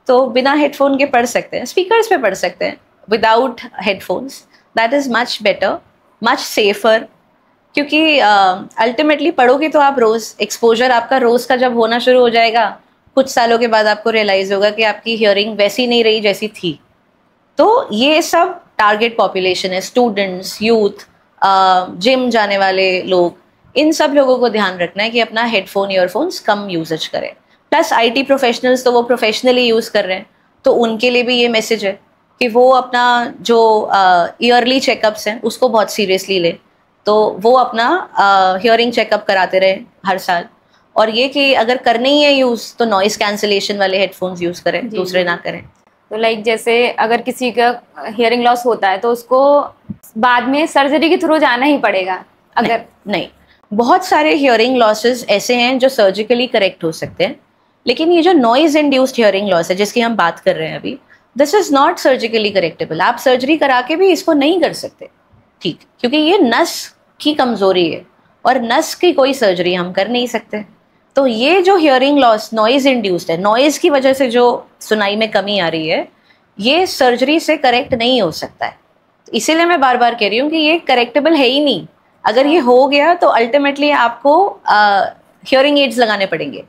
S1: तो बिना हेडफोन के पढ़ सकते हैं, स्पीकर्स पे पढ़ सकते हैं without headphones. That is much better, much safer. क्योंकि अल्टीमेटली पढ़ोगे तो आप रोज़, एक्सपोजर आपका रोज़ का जब होना शुरू हो जाएगा, कुछ सालों के बाद आपको रियलाइज़ होगा कि आपकी हियरिंग वैसी नहीं रही जैसी थी। तो ये सब टारगेट पॉपुलेशन है, स्टूडेंट्स, यूथ, जिम जाने वाले लोग, इन सब लोगों को ध्यान रखना है कि अपना हेडफोन ईयरफोन्स कम यूजेज करें। प्लस आईटी प्रोफेशनल्स तो वो प्रोफेशनली यूज़ कर रहे हैं, तो उनके लिए भी ये मैसेज है कि वो अपना जो ईयरली चेकअप्स हैं उसको बहुत सीरियसली लें। तो वो अपना हियरिंग चेकअप कराते रहे हर साल। और ये कि अगर करने ही है यूज़ तो नॉइस कैंसिलेशन वाले हेडफोन्स यूज़ करें, दूसरे ना करें।
S2: तो लाइक जैसे अगर किसी का हियरिंग लॉस होता है तो उसको बाद में सर्जरी के थ्रू जाना ही पड़ेगा? अगर
S1: नहीं, बहुत सारे हियरिंग लॉसेस ऐसे हैं जो सर्जिकली करेक्ट हो सकते हैं, लेकिन ये जो नॉइज इंड्यूस्ड हियरिंग लॉस है जिसकी हम बात कर रहे हैं अभी, दिस इज नॉट सर्जिकली करेक्टेबल। आप सर्जरी करा के भी इसको नहीं कर सकते, ठीक, क्योंकि ये नस की कमजोरी है और नस की कोई सर्जरी हम कर नहीं सकते। तो ये जो हियरिंग लॉस नॉइज इंड्यूस्ड है, नॉइज की वजह से जो सुनाई में कमी आ रही है, ये सर्जरी से करेक्ट नहीं हो सकता है। तो इसीलिए मैं बार बार कह रही हूँ कि ये करेक्टेबल है ही नहीं। अगर ये हो गया तो अल्टीमेटली आपको हियरिंग एड्स लगाने पड़ेंगे।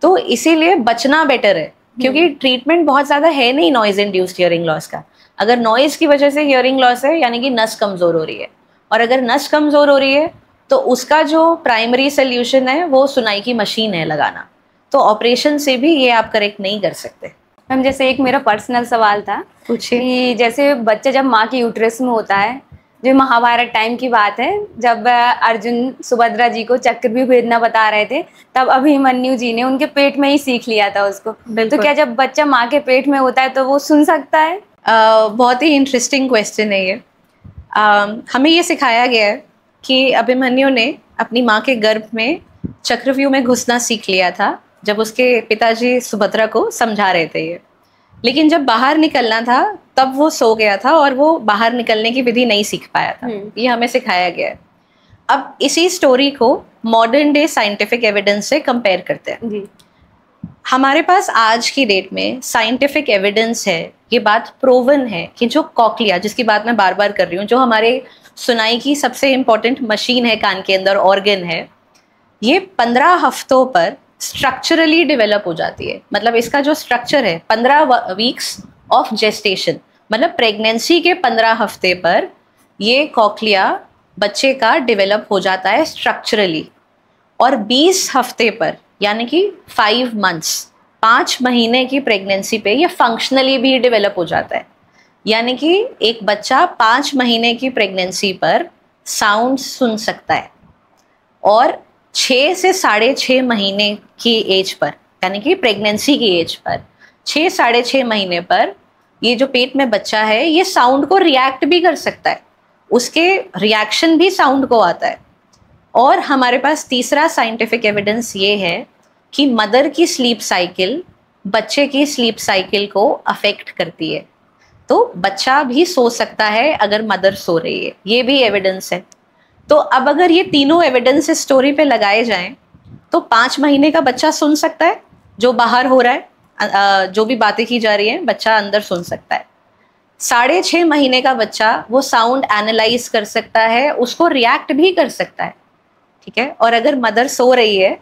S1: तो इसीलिए बचना बेटर है, क्योंकि ट्रीटमेंट बहुत ज़्यादा है नहीं नॉइज इंड्यूस्ड हियरिंग लॉस का। अगर नॉइज की वजह से हियरिंग लॉस है यानी कि नस कमज़ोर हो रही है, और अगर नस कमज़ोर हो रही है तो उसका जो प्राइमरी सोल्यूशन है वो सुनाई की मशीन है लगाना। तो ऑपरेशन से भी ये आप करेक्ट नहीं कर सकते।
S2: मैम जैसे एक मेरा पर्सनल सवाल था कि जैसे बच्चा जब माँ के यूट्रस में होता है, जो महाभारत टाइम की बात है, जब अर्जुन सुभद्रा जी को चक्रव्यूह भेदना बता रहे थे, तब अभिमन्यु जी ने उनके पेट में ही सीख लिया था उसको। तो क्या जब बच्चा माँ के पेट में होता है तो वो सुन सकता है?
S1: बहुत ही इंटरेस्टिंग क्वेश्चन है ये। हमें ये सिखाया गया है कि अभिमन्यु ने अपनी माँ के गर्भ में चक्रव्यूह में घुसना सीख लिया था जब उसके पिताजी सुभद्रा को समझा रहे थे ये। लेकिन जब बाहर निकलना था तब वो सो गया था और वो बाहर निकलने की विधि नहीं सीख पाया था। ये हमें सिखाया गया है। अब इसी स्टोरी को मॉडर्न डे साइंटिफिक एविडेंस से कंपेयर करते हैं जी। हमारे पास आज की डेट में साइंटिफिक एविडेंस है, ये बात प्रूवन है कि जो कॉक्लिया, जिसकी बात मैं बार बार कर रही हूँ, जो हमारे सुनाई की सबसे इम्पोर्टेंट मशीन है, कान के अंदर ऑर्गन है, ये 15 हफ्तों पर स्ट्रक्चरली डेवलप हो जाती है। मतलब इसका जो स्ट्रक्चर है 15 वीक्स ऑफ जेस्टेशन, मतलब प्रेगनेंसी के 15 हफ्ते पर ये कॉक्लिया बच्चे का डेवलप हो जाता है स्ट्रक्चरली। और 20 हफ्ते पर यानी कि 5 मंथ्स, 5 महीने की प्रेगनेंसी पे ये फंक्शनली भी डेवलप हो जाता है। यानी कि एक बच्चा 5 महीने की प्रेगनेंसी पर साउंड सुन सकता है, और 6 से 6.5 महीने की एज पर, यानी कि प्रेगनेंसी की एज पर 6-6.5 महीने पर ये जो पेट में बच्चा है ये साउंड को रिएक्ट भी कर सकता है, उसके रिएक्शन भी साउंड को आता है। और हमारे पास तीसरा साइंटिफिक एविडेंस ये है कि मदर की स्लीप साइकिल बच्चे की स्लीप साइकिल को अफेक्ट करती है। तो बच्चा भी सो सकता है अगर मदर सो रही है, ये भी एविडेंस है। तो अब अगर ये तीनों एविडेंस इस स्टोरी पे लगाए जाएं तो 5 महीने का बच्चा सुन सकता है, जो बाहर हो रहा है, जो भी बातें की जा रही हैं बच्चा अंदर सुन सकता है। 6.5 महीने का बच्चा वो साउंड एनालाइज कर सकता है, उसको रिएक्ट भी कर सकता है, ठीक है। और अगर मदर सो रही है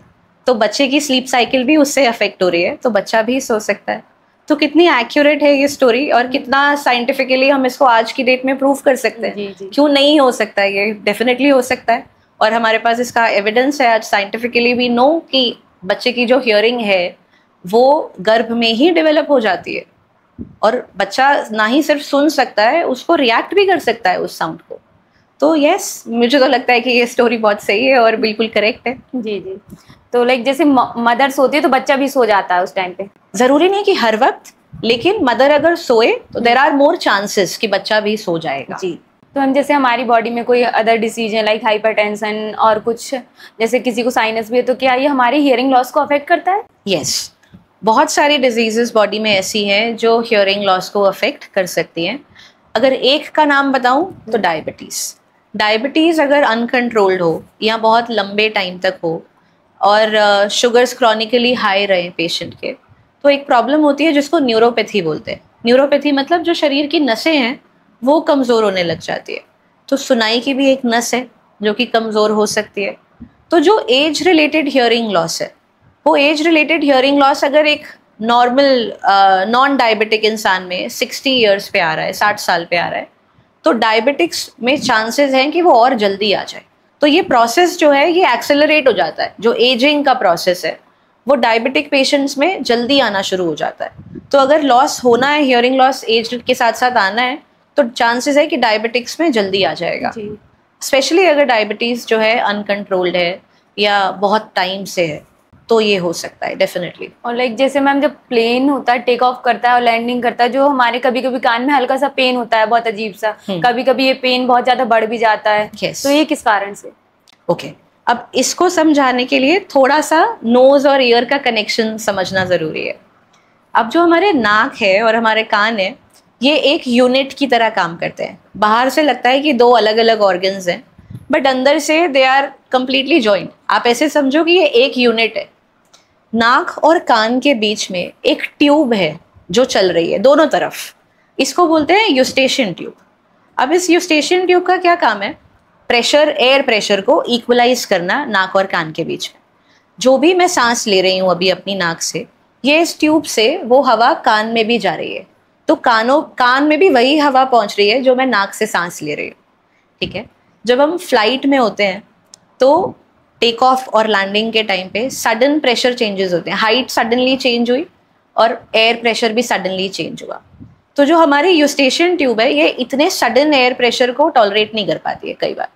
S1: तो बच्चे की स्लीप साइकिल भी उससे अफेक्ट हो रही है, तो बच्चा भी सो सकता है। तो कितनी एक्यूरेट है ये स्टोरी, और कितना साइंटिफिकली हम इसको आज की डेट में प्रूव कर सकते हैं। क्यों नहीं हो सकता है, ये डेफिनेटली हो सकता है। और हमारे पास इसका एविडेंस है, आज साइंटिफिकली वी नो कि बच्चे की जो हियरिंग है वो गर्भ में ही डेवलप हो जाती है, और बच्चा ना ही सिर्फ सुन सकता है, उसको रिएक्ट भी कर सकता है उस साउंड को। तो यस, मुझे तो लगता है कि ये स्टोरी बहुत सही है और बिल्कुल करेक्ट है।
S2: जी जी। तो लाइक जैसे मदर सोती है तो बच्चा भी सो जाता है उस टाइम पे?
S1: जरूरी नहीं कि हर वक्त, लेकिन मदर अगर सोए तो देर आर मोर चांसेस कि बच्चा भी सो जाएगा।
S2: जी। तो हम जैसे हमारी बॉडी में कोई अदर डिसीज है लाइक हाइपरटेंशन और कुछ, जैसे किसी को साइनस भी है, तो क्या ये हमारी हियरिंग लॉस को अफेक्ट करता है?
S1: यस, बहुत सारी डिजीजेस बॉडी में ऐसी हैं जो हियरिंग लॉस को अफेक्ट कर सकती हैं। अगर एक का नाम बताऊं तो डायबिटीज़ अगर अनकंट्रोल्ड हो या बहुत लंबे टाइम तक हो और शुगर्स क्रॉनिकली हाई रहे पेशेंट के, तो एक प्रॉब्लम होती है जिसको न्यूरोपैथी बोलते हैं। न्यूरोपैथी मतलब जो शरीर की नसें हैं वो कमज़ोर होने लग जाती है। तो सुनाई की भी एक नस है जो कि कमज़ोर हो सकती है। तो जो एज रिलेटेड हियरिंग लॉस है, वो एज रिलेटेड हियरिंग लॉस अगर एक नॉर्मल नॉन डायबिटिक इंसान में 60 ईयर्स पे आ रहा है, 60 साल पे आ रहा है, तो डायबिटिक्स में चांसेस हैं कि वो और जल्दी आ जाए। तो ये प्रोसेस जो है ये एक्सेलरेट हो जाता है, जो एजिंग का प्रोसेस है वो डायबिटिक पेशेंट्स में जल्दी आना शुरू हो जाता है। तो अगर लॉस होना है, हियरिंग लॉस एज के साथ साथ आना है, तो चांसेस है कि डायबिटिक्स में जल्दी आ जाएगा। स्पेशली अगर डायबिटीज़ जो है अनकंट्रोल्ड है या बहुत टाइम से है, तो ये हो सकता है डेफिनेटली।
S2: और लाइक जैसे मैम जब प्लेन होता है, टेक ऑफ करता है और लैंडिंग करता है, जो हमारे कभी कभी कान में हल्का सा पेन होता है, बहुत अजीब सा, कभी कभी ये पेन बहुत ज्यादा बढ़ भी जाता है। तो ये किस कारण से?
S1: ओके, अब इसको समझाने के लिए थोड़ा सा नोज और ईयर का कनेक्शन समझना जरूरी है। अब जो हमारे नाक है और हमारे कान है, ये एक यूनिट की तरह काम करते हैं। बाहर से लगता है कि दो अलग अलग ऑर्गन्स हैं, बट अंदर से दे आर कंप्लीटली जॉइंट। आप ऐसे समझो कि ये एक यूनिट है। नाक और कान के बीच में एक ट्यूब है जो चल रही है दोनों तरफ, इसको बोलते हैं यूस्टेशियन ट्यूब। अब इस यूस्टेशियन ट्यूब का क्या काम है? प्रेशर, एयर प्रेशर को इक्वलाइज करना नाक और कान के बीच में। जो भी मैं सांस ले रही हूँ अभी अपनी नाक से, ये इस ट्यूब से वो हवा कान में भी जा रही है, तो कान में भी वही हवा पहुँच रही है जो मैं नाक से सांस ले रही हूँ। ठीक है, जब हम फ्लाइट में होते हैं तो टेक ऑफ और लैंडिंग के टाइम पे सडन प्रेशर चेंजेस होते हैं। हाइट सडनली चेंज हुई और एयर प्रेशर भी सडनली चेंज हुआ। तो जो हमारी यूस्टेशियन ट्यूब है, ये इतने सडन एयर प्रेशर को टॉलरेट नहीं कर पाती है कई बार,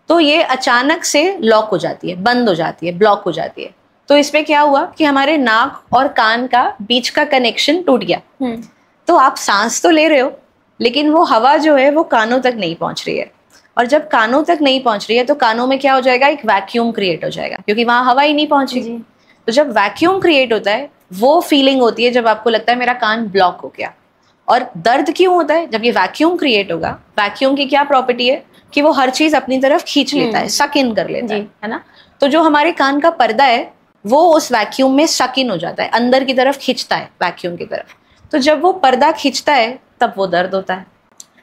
S1: तो ये अचानक से लॉक हो जाती है, बंद हो जाती है, ब्लॉक हो जाती है। तो इसमें क्या हुआ कि हमारे नाक और कान का बीच का कनेक्शन टूट गया। तो आप सांस तो ले रहे हो, लेकिन वो हवा जो है वो कानों तक नहीं पहुंच रही है। और जब कानों तक नहीं पहुंच रही है तो कानों में क्या हो जाएगा? एक वैक्यूम क्रिएट हो जाएगा, क्योंकि वहां हवा ही नहीं पहुंची। तो जब वैक्यूम क्रिएट होता है, वो फीलिंग होती है जब आपको लगता है मेरा कान ब्लॉक हो गया। और दर्द क्यों होता है? जब ये वैक्यूम क्रिएट होगा, वैक्यूम की क्या प्रॉपर्टी है कि वो हर चीज अपनी तरफ खींच लेता है, सक इन कर लेता है ना। तो जो हमारे कान का पर्दा है वो उस वैक्यूम में सक इन हो जाता है, अंदर की तरफ खींचता है, वैक्यूम की तरफ। तो जब वो पर्दा खींचता है तब वो दर्द होता है।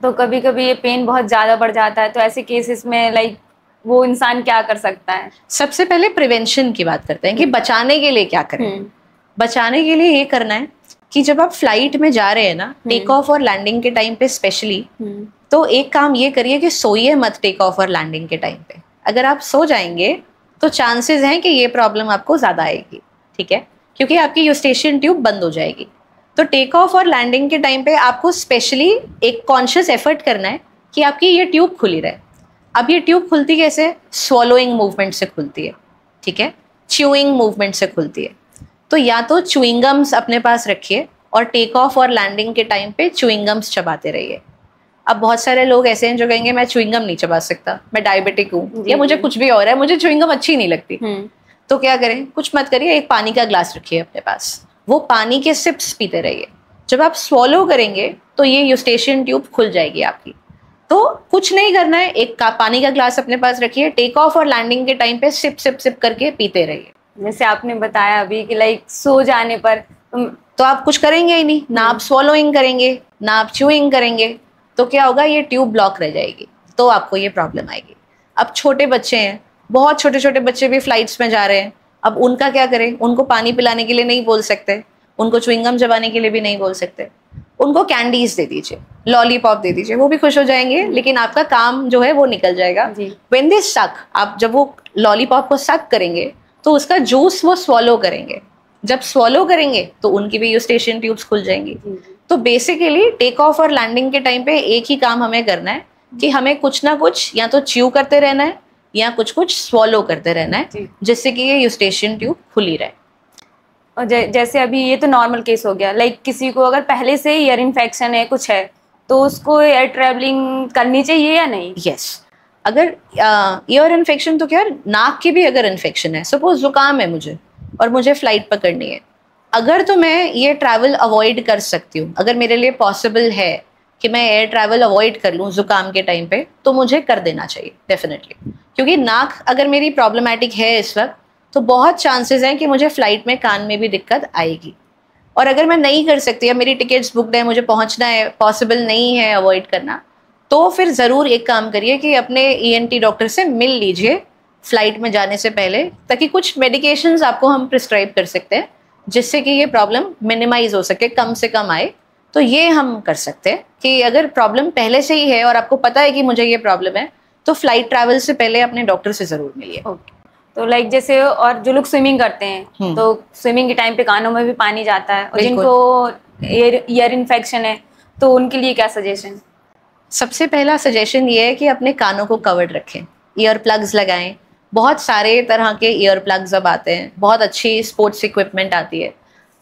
S2: तो कभी कभी ये पेन बहुत ज्यादा बढ़ जाता है, तो ऐसे केसेस में लाइक वो इंसान क्या कर सकता है? सबसे
S1: पहले प्रिवेंशन की बात करते हैं कि बचाने के लिए क्या करें। बचाने के लिए ये करना है कि जब आप फ्लाइट में जा रहे हैं ना, टेक ऑफ और लैंडिंग के टाइम पे स्पेशली, तो एक काम ये करिए कि सोइए मत टेक ऑफ और लैंडिंग के टाइम पे। अगर आप सो जाएंगे तो चांसेस हैं कि ये प्रॉब्लम आपको ज़्यादा आएगी। ठीक है, क्योंकि आपकी यूस्टेशियन ट्यूब बंद हो जाएगी। तो टेक ऑफ और लैंडिंग के टाइम पे आपको स्पेशली एक कॉन्शियस एफर्ट करना है कि आपकी ये ट्यूब खुली रहे। अब ये ट्यूब खुलती कैसे? स्वॉलोइंग मूवमेंट से खुलती है। ठीक है, च्यूइंग मूवमेंट से खुलती है। तो या तो च्युइंगम्स अपने पास रखिए और टेक ऑफ और लैंडिंग के टाइम पे च्युइंगम्स चबाते रहिए। अब बहुत सारे लोग ऐसे हैं जो कहेंगे मैं च्युइंगम नहीं चबा सकता, मैं डायबिटिक हूँ, या मुझे कुछ भी और है, मुझे च्युइंगम अच्छी नहीं लगती। तो क्या करें? कुछ मत करिए, एक पानी का ग्लास रखिए अपने पास, वो पानी के सिप्स पीते रहिए। जब आप स्वॉलो करेंगे तो ये यूस्टेशियन ट्यूब खुल जाएगी आपकी। तो कुछ नहीं करना है, एक पानी का ग्लास अपने पास रखिए, टेक ऑफ और लैंडिंग के टाइम पे सिप सिप सिप करके पीते रहिए।
S2: जैसे आपने बताया अभी कि लाइक सो जाने पर
S1: तो आप कुछ करेंगे ही नहीं, ना आप स्वॉलोइंग करेंगे ना आप च्यूइंग करेंगे, तो क्या होगा? ये ट्यूब ब्लॉक रह जाएगी, तो आपको ये प्रॉब्लम आएगी। अब छोटे बच्चे हैं, बहुत छोटे छोटे बच्चे भी फ्लाइट्स में जा रहे हैं, अब उनका क्या करें? उनको पानी पिलाने के लिए नहीं बोल सकते, उनको च्युइंगम चबाने के लिए भी नहीं बोल सकते। उनको कैंडीज दे दीजिए, लॉलीपॉप दे दीजिए, वो भी खुश हो जाएंगे, लेकिन आपका काम जो है वो निकल जाएगा। व्हेन दे सक, आप जब वो लॉलीपॉप को सक करेंगे तो उसका जूस वो स्वॉलो करेंगे, जब स्वॉलो करेंगे तो उनकी भी यूस्टेशियन ट्यूब्स खुल जाएंगी। तो बेसिकली टेक ऑफ और लैंडिंग के टाइम पे एक ही काम हमें करना है कि हमें कुछ ना कुछ या तो च्यू करते रहना है या कुछ कुछ स्वॉलो करते रहना है, जिससे कि ये यूस्टेशियन ट्यूब खुली रहे।
S2: और जैसे अभी ये तो नॉर्मल केस हो गया, लाइक किसी को अगर पहले से ईयर इन्फेक्शन है, कुछ है, तो उसको एयर ट्रैवलिंग करनी चाहिए या नहीं?
S1: यस, अगर ईयर इन्फेक्शन तो क्या, नाक की भी अगर इन्फेक्शन है, सपोज जुकाम है मुझे और मुझे फ्लाइट पकड़नी है, अगर तो मैं ये ट्रैवल अवॉइड कर सकती हूँ, अगर मेरे लिए पॉसिबल है कि मैं एयर ट्रैवल अवॉइड कर लूँ जुकाम के टाइम पे, तो मुझे कर देना चाहिए डेफिनेटली। क्योंकि नाक अगर मेरी प्रॉब्लमेटिक है इस वक्त, तो बहुत चांसेस हैं कि मुझे फ्लाइट में कान में भी दिक्कत आएगी। और अगर मैं नहीं कर सकती या मेरी टिकट्स बुकड है, मुझे पहुंचना है, पॉसिबल नहीं है अवॉइड करना, तो फिर ज़रूर एक काम करिए कि अपने ENT डॉक्टर से मिल लीजिए फ्लाइट में जाने से पहले, ताकि कुछ मेडिकेशंस आपको हम प्रिस्क्राइब कर सकते हैं जिससे कि ये प्रॉब्लम मिनिमाइज हो सके, कम से कम आए। तो ये हम कर सकते हैं कि अगर प्रॉब्लम पहले से ही है और आपको पता है कि मुझे ये प्रॉब्लम है, तो फ्लाइट ट्रैवल से पहले अपने डॉक्टर से ज़रूर मिलिए।
S2: तो लाइक जैसे, और जो लोग स्विमिंग करते हैं, तो स्विमिंग के टाइम पे कानों में भी पानी जाता है, और जिनको ईयर इन्फेक्शन है, तो उनके लिए क्या सजेशन?
S1: सबसे पहला सजेशन ये है कि अपने कानों को कवर्ड रखें, ईयर प्लग्स लगाएं। बहुत सारे तरह के ईयर प्लग्स अब आते हैं, बहुत अच्छी स्पोर्ट्स इक्विपमेंट आती है।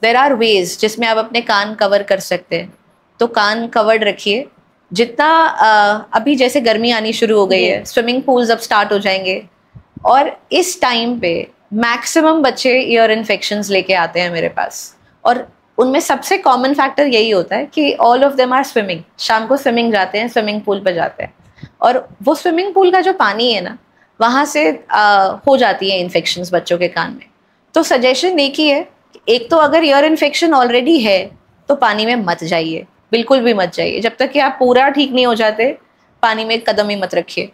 S1: देयर आर वेज जिसमें आप अपने कान कवर कर सकते हैं, तो कान कवर्ड रखिए। जितना अभी जैसे गर्मी आनी शुरू हो गई है, स्विमिंग पूल्स अब स्टार्ट हो जाएंगे, और इस टाइम पे मैक्सिमम बच्चे ईयर इन्फेक्शंस लेके आते हैं मेरे पास, और उनमें सबसे कॉमन फैक्टर यही होता है कि all of them are swimming. शाम को स्विमिंग जाते हैं, स्विमिंग पूल पर जाते हैं, और वो स्विमिंग पूल का जो पानी है ना, वहाँ से हो जाती है इन्फेक्शंस बच्चों के कान में। तो सजेशन एक ही है, एक तो अगर ईयर इन्फेक्शन ऑलरेडी है तो पानी में मत जाइए, बिल्कुल भी मत जाइए। जब तक कि आप पूरा ठीक नहीं हो जाते, पानी में कदम ही मत रखिए।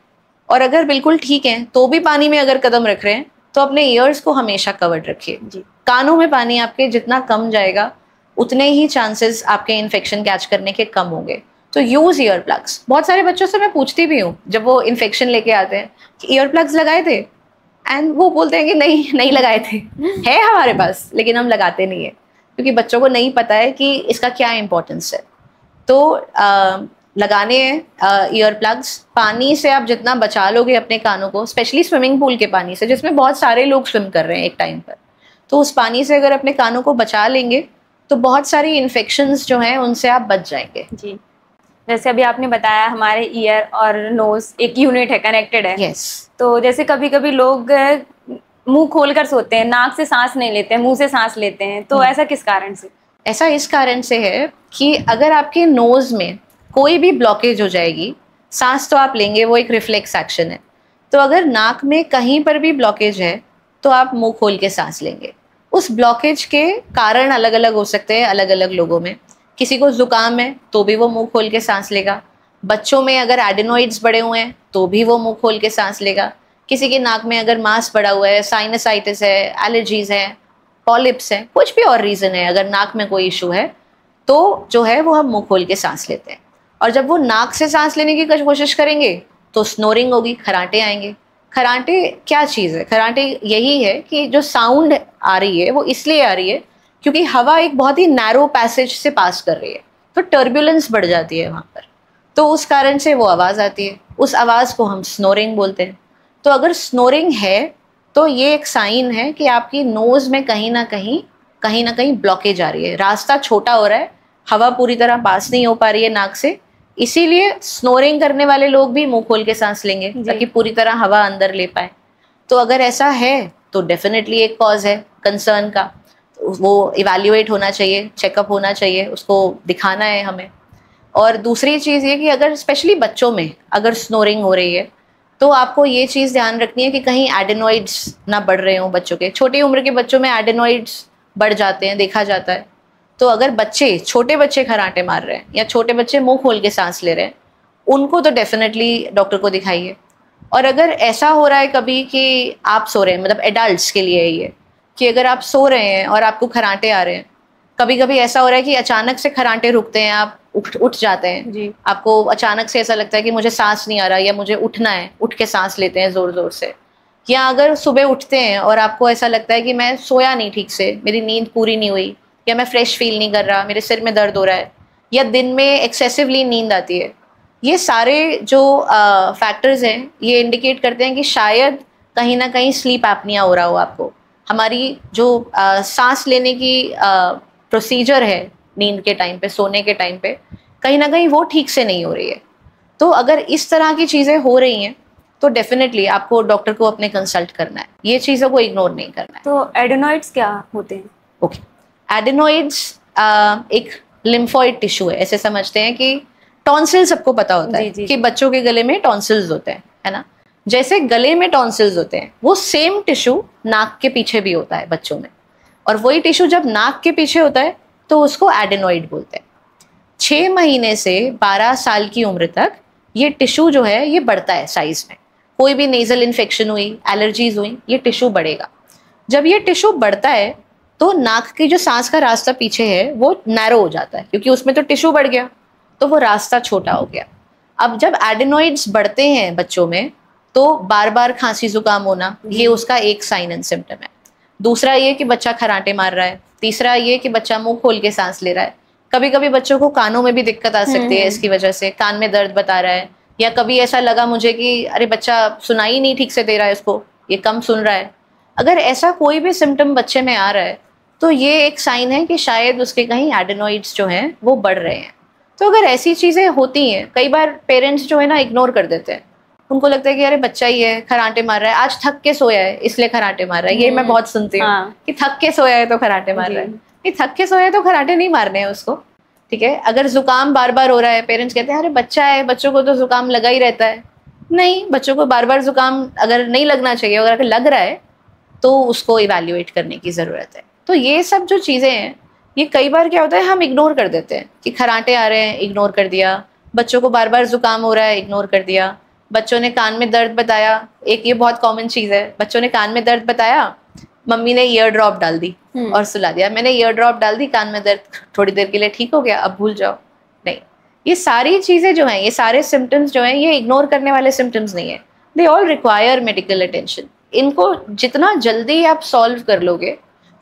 S1: और अगर बिल्कुल ठीक है तो भी पानी में अगर कदम रख रहे हैं, तो अपने ईयर्स को हमेशा कवर्ड रखिए। कानों में पानी आपके जितना कम जाएगा, उतने ही चांसेस आपके इन्फेक्शन कैच करने के कम होंगे। तो यूज़ ईयर प्लग्स। बहुत सारे बच्चों से मैं पूछती भी हूँ जब वो इन्फेक्शन लेके आते हैं कि ईयर प्लग्स लगाए थे, एंड वो बोलते हैं कि नहीं लगाए थे। है हमारे पास, लेकिन हम लगाते नहीं है, क्योंकि बच्चों को नहीं पता है कि इसका क्या इम्पोर्टेंस है। तो लगाने हैं ईयर प्लग्स। पानी से आप जितना बचा लोगे अपने कानों को, स्पेशली स्विमिंग पूल के पानी से, जिसमें बहुत सारे लोग स्विम कर रहे हैं एक टाइम पर, तो उस पानी से अगर अपने कानों को बचा लेंगे तो बहुत सारी इन्फेक्शंस जो हैं उनसे आप बच जाएंगे।
S2: जी, जैसे अभी आपने बताया हमारे ईयर और नोज एक यूनिट है, कनेक्टेड है।
S1: यस।
S2: तो जैसे कभी कभी लोग मुंह खोलकर सोते हैं, नाक से सांस नहीं लेते हैं, मुंह से सांस लेते हैं, तो ऐसा किस कारण से?
S1: ऐसा इस कारण से है कि अगर आपके नोज में कोई भी ब्लॉकेज हो जाएगी, सांस तो आप लेंगे, वो एक रिफ्लेक्स एक्शन है, तो अगर नाक में कहीं पर भी ब्लॉकेज है तो आप मुंह खोल के सांस लेंगे। उस ब्लॉकेज के कारण अलग अलग हो सकते हैं अलग अलग लोगों में। किसी को जुकाम है तो भी वो मुंह खोल के सांस लेगा। बच्चों में अगर एडेनोइड्स बढ़े हुए हैं तो भी वो मुंह खोल के सांस लेगा। किसी के नाक में अगर मांस बढ़ा हुआ है, साइनसाइटिस है, एलर्जीज है, पॉलिप्स है, कुछ भी और रीज़न है, अगर नाक में कोई इशू है तो जो है वो हम मुंह खोल के सांस लेते हैं। और जब वो नाक से सांस लेने की कोशिश करेंगे तो स्नोरिंग होगी, खराटे आएंगे। खराटे क्या चीज़ है? खराटे यही है कि जो साउंड आ रही है वो इसलिए आ रही है क्योंकि हवा एक बहुत ही नैरो पैसेज से पास कर रही है, तो टर्बुलेंस बढ़ जाती है वहाँ पर, तो उस कारण से वो आवाज़ आती है। उस आवाज़ को हम स्नोरिंग बोलते हैं। तो अगर स्नोरिंग है तो ये एक साइन है कि आपकी नोज़ में कहीं ना कहीं ब्लॉकेज आ रही है, रास्ता छोटा हो रहा है, हवा पूरी तरह पास नहीं हो पा रही है नाक से। इसीलिए स्नोरिंग करने वाले लोग भी मुंह खोल के सांस लेंगे ताकि पूरी तरह हवा अंदर ले पाए। तो अगर ऐसा है तो डेफिनेटली एक कॉज है कंसर्न का, वो इवैल्यूएट होना चाहिए, चेकअप होना चाहिए, उसको दिखाना है हमें। और दूसरी चीज़ ये कि अगर स्पेशली बच्चों में अगर स्नोरिंग हो रही है तो आपको ये चीज़ ध्यान रखनी है कि कहीं एडेनोइड्स ना बढ़ रहे हों बच्चों के। छोटी उम्र के बच्चों में एडेनोइड्स बढ़ जाते हैं, देखा जाता है। तो अगर छोटे बच्चे खराटे मार रहे हैं या छोटे बच्चे मुंह खोल के सांस ले रहे हैं, उनको तो डेफिनेटली डॉक्टर को दिखाइए। और अगर ऐसा हो रहा है कभी कि आप सो रहे हैं, मतलब एडल्ट्स के लिए ये कि अगर आप सो रहे हैं और आपको खराटे आ रहे हैं, कभी कभी ऐसा हो रहा है कि अचानक से खराटे रुकते हैं, आप उठ जाते हैं
S3: जी।
S1: आपको अचानक से ऐसा लगता है कि मुझे सांस नहीं आ रहा या मुझे उठना है, उठ के सांस लेते हैं जोर जोर से। या अगर सुबह उठते हैं और आपको ऐसा लगता है कि मैं सोया नहीं ठीक से, मेरी नींद पूरी नहीं हुई, या मैं फ्रेश फील नहीं कर रहा, मेरे सिर में दर्द हो रहा है, या दिन में एक्सेसिवली नींद आती है, ये सारे जो फैक्टर्स हैं ये इंडिकेट करते हैं कि शायद कहीं ना कहीं स्लीप एपनिया हो रहा हो आपको। हमारी जो सांस लेने की प्रोसीजर है नींद के टाइम पे, सोने के टाइम पे, कहीं ना कहीं वो ठीक से नहीं हो रही है। तो अगर इस तरह की चीज़ें हो रही हैं तो डेफिनेटली आपको डॉक्टर को अपने कंसल्ट करना है, ये चीज़ों को इग्नोर नहीं करना है।
S3: तो एडेनॉइड्स क्या होते हैं?
S1: ओके, एडेनॉइड्स एक लिम्फोइड टिश्यू है। ऐसे समझते हैं कि टॉन्सिल सबको पता होता है कि बच्चों के गले में टॉन्सिल्स होते हैं, है ना। जैसे गले में टॉन्सिल्स होते हैं, वो सेम टिश्यू नाक के पीछे भी होता है बच्चों में, और वही टिश्यू जब नाक के पीछे होता है तो उसको एडेनॉइड बोलते हैं। 6 महीने से 12 साल की उम्र तक ये टिश्यू जो है ये बढ़ता है साइज में। कोई भी नेजल इन्फेक्शन हुई, एलर्जीज हुई, ये टिश्यू बढ़ेगा। जब ये टिश्यू बढ़ता है तो नाक की जो सांस का रास्ता पीछे है वो नैरो हो जाता है, क्योंकि उसमें तो टिश्यू बढ़ गया तो वो रास्ता छोटा हो गया। अब जब एडेनॉइड्स बढ़ते हैं बच्चों में तो बार बार खांसी जुकाम होना, ये उसका एक साइन एंड सिम्टम है। दूसरा ये कि बच्चा खराटे मार रहा है। तीसरा ये कि बच्चा मुंह खोल के सांस ले रहा है। कभी कभी बच्चों को कानों में भी दिक्कत आ सकती है इसकी वजह से, कान में दर्द बता रहा है, या कभी ऐसा लगा मुझे कि अरे बच्चा सुनाई नहीं ठीक से दे रहा है, इसको ये कम सुन रहा है। अगर ऐसा कोई भी सिम्टम बच्चे में आ रहा है तो ये एक साइन है कि शायद उसके कहीं एडेनॉइड्स जो हैं वो बढ़ रहे हैं। तो अगर ऐसी चीज़ें होती हैं, कई बार पेरेंट्स जो है ना इग्नोर कर देते हैं। उनको लगता है कि अरे बच्चा ही है, खराटे मार रहा है, आज थक के सोया है इसलिए खराटे मार रहा है। ये मैं बहुत सुनती हूँ कि थक के सोया है तो खराटे मार रहा है। नहीं, थक के सोया है तो खराटे नहीं मारने हैं उसको, ठीक है। अगर जुकाम बार बार हो रहा है, पेरेंट्स कहते हैं अरे बच्चा है, बच्चों को तो जुकाम लगा ही रहता है। नहीं, बच्चों को बार बार जुकाम अगर नहीं लगना चाहिए, अगर लग रहा है तो उसको इवैल्यूएट करने की ज़रूरत है। तो ये सब जो चीज़ें हैं ये कई बार क्या होता है हम इग्नोर कर देते हैं कि खराटे आ रहे हैं, इग्नोर कर दिया। बच्चों को बार बार जुकाम हो रहा है, इग्नोर कर दिया। बच्चों ने कान में दर्द बताया, एक ये बहुत कॉमन चीज़ है, बच्चों ने कान में दर्द बताया, मम्मी ने ईयर ड्रॉप डाल दी और सुला दिया। मैंने ईयर ड्रॉप डाल दी, कान में दर्द थोड़ी देर के लिए ठीक हो गया, अब भूल जाओ। नहीं, ये सारी चीज़ें जो हैं, ये सारे सिम्टम्स जो हैं, ये इग्नोर करने वाले सिम्टम्स नहीं है। They all require medical attention. इनको जितना जल्दी आप सॉल्व कर लोगे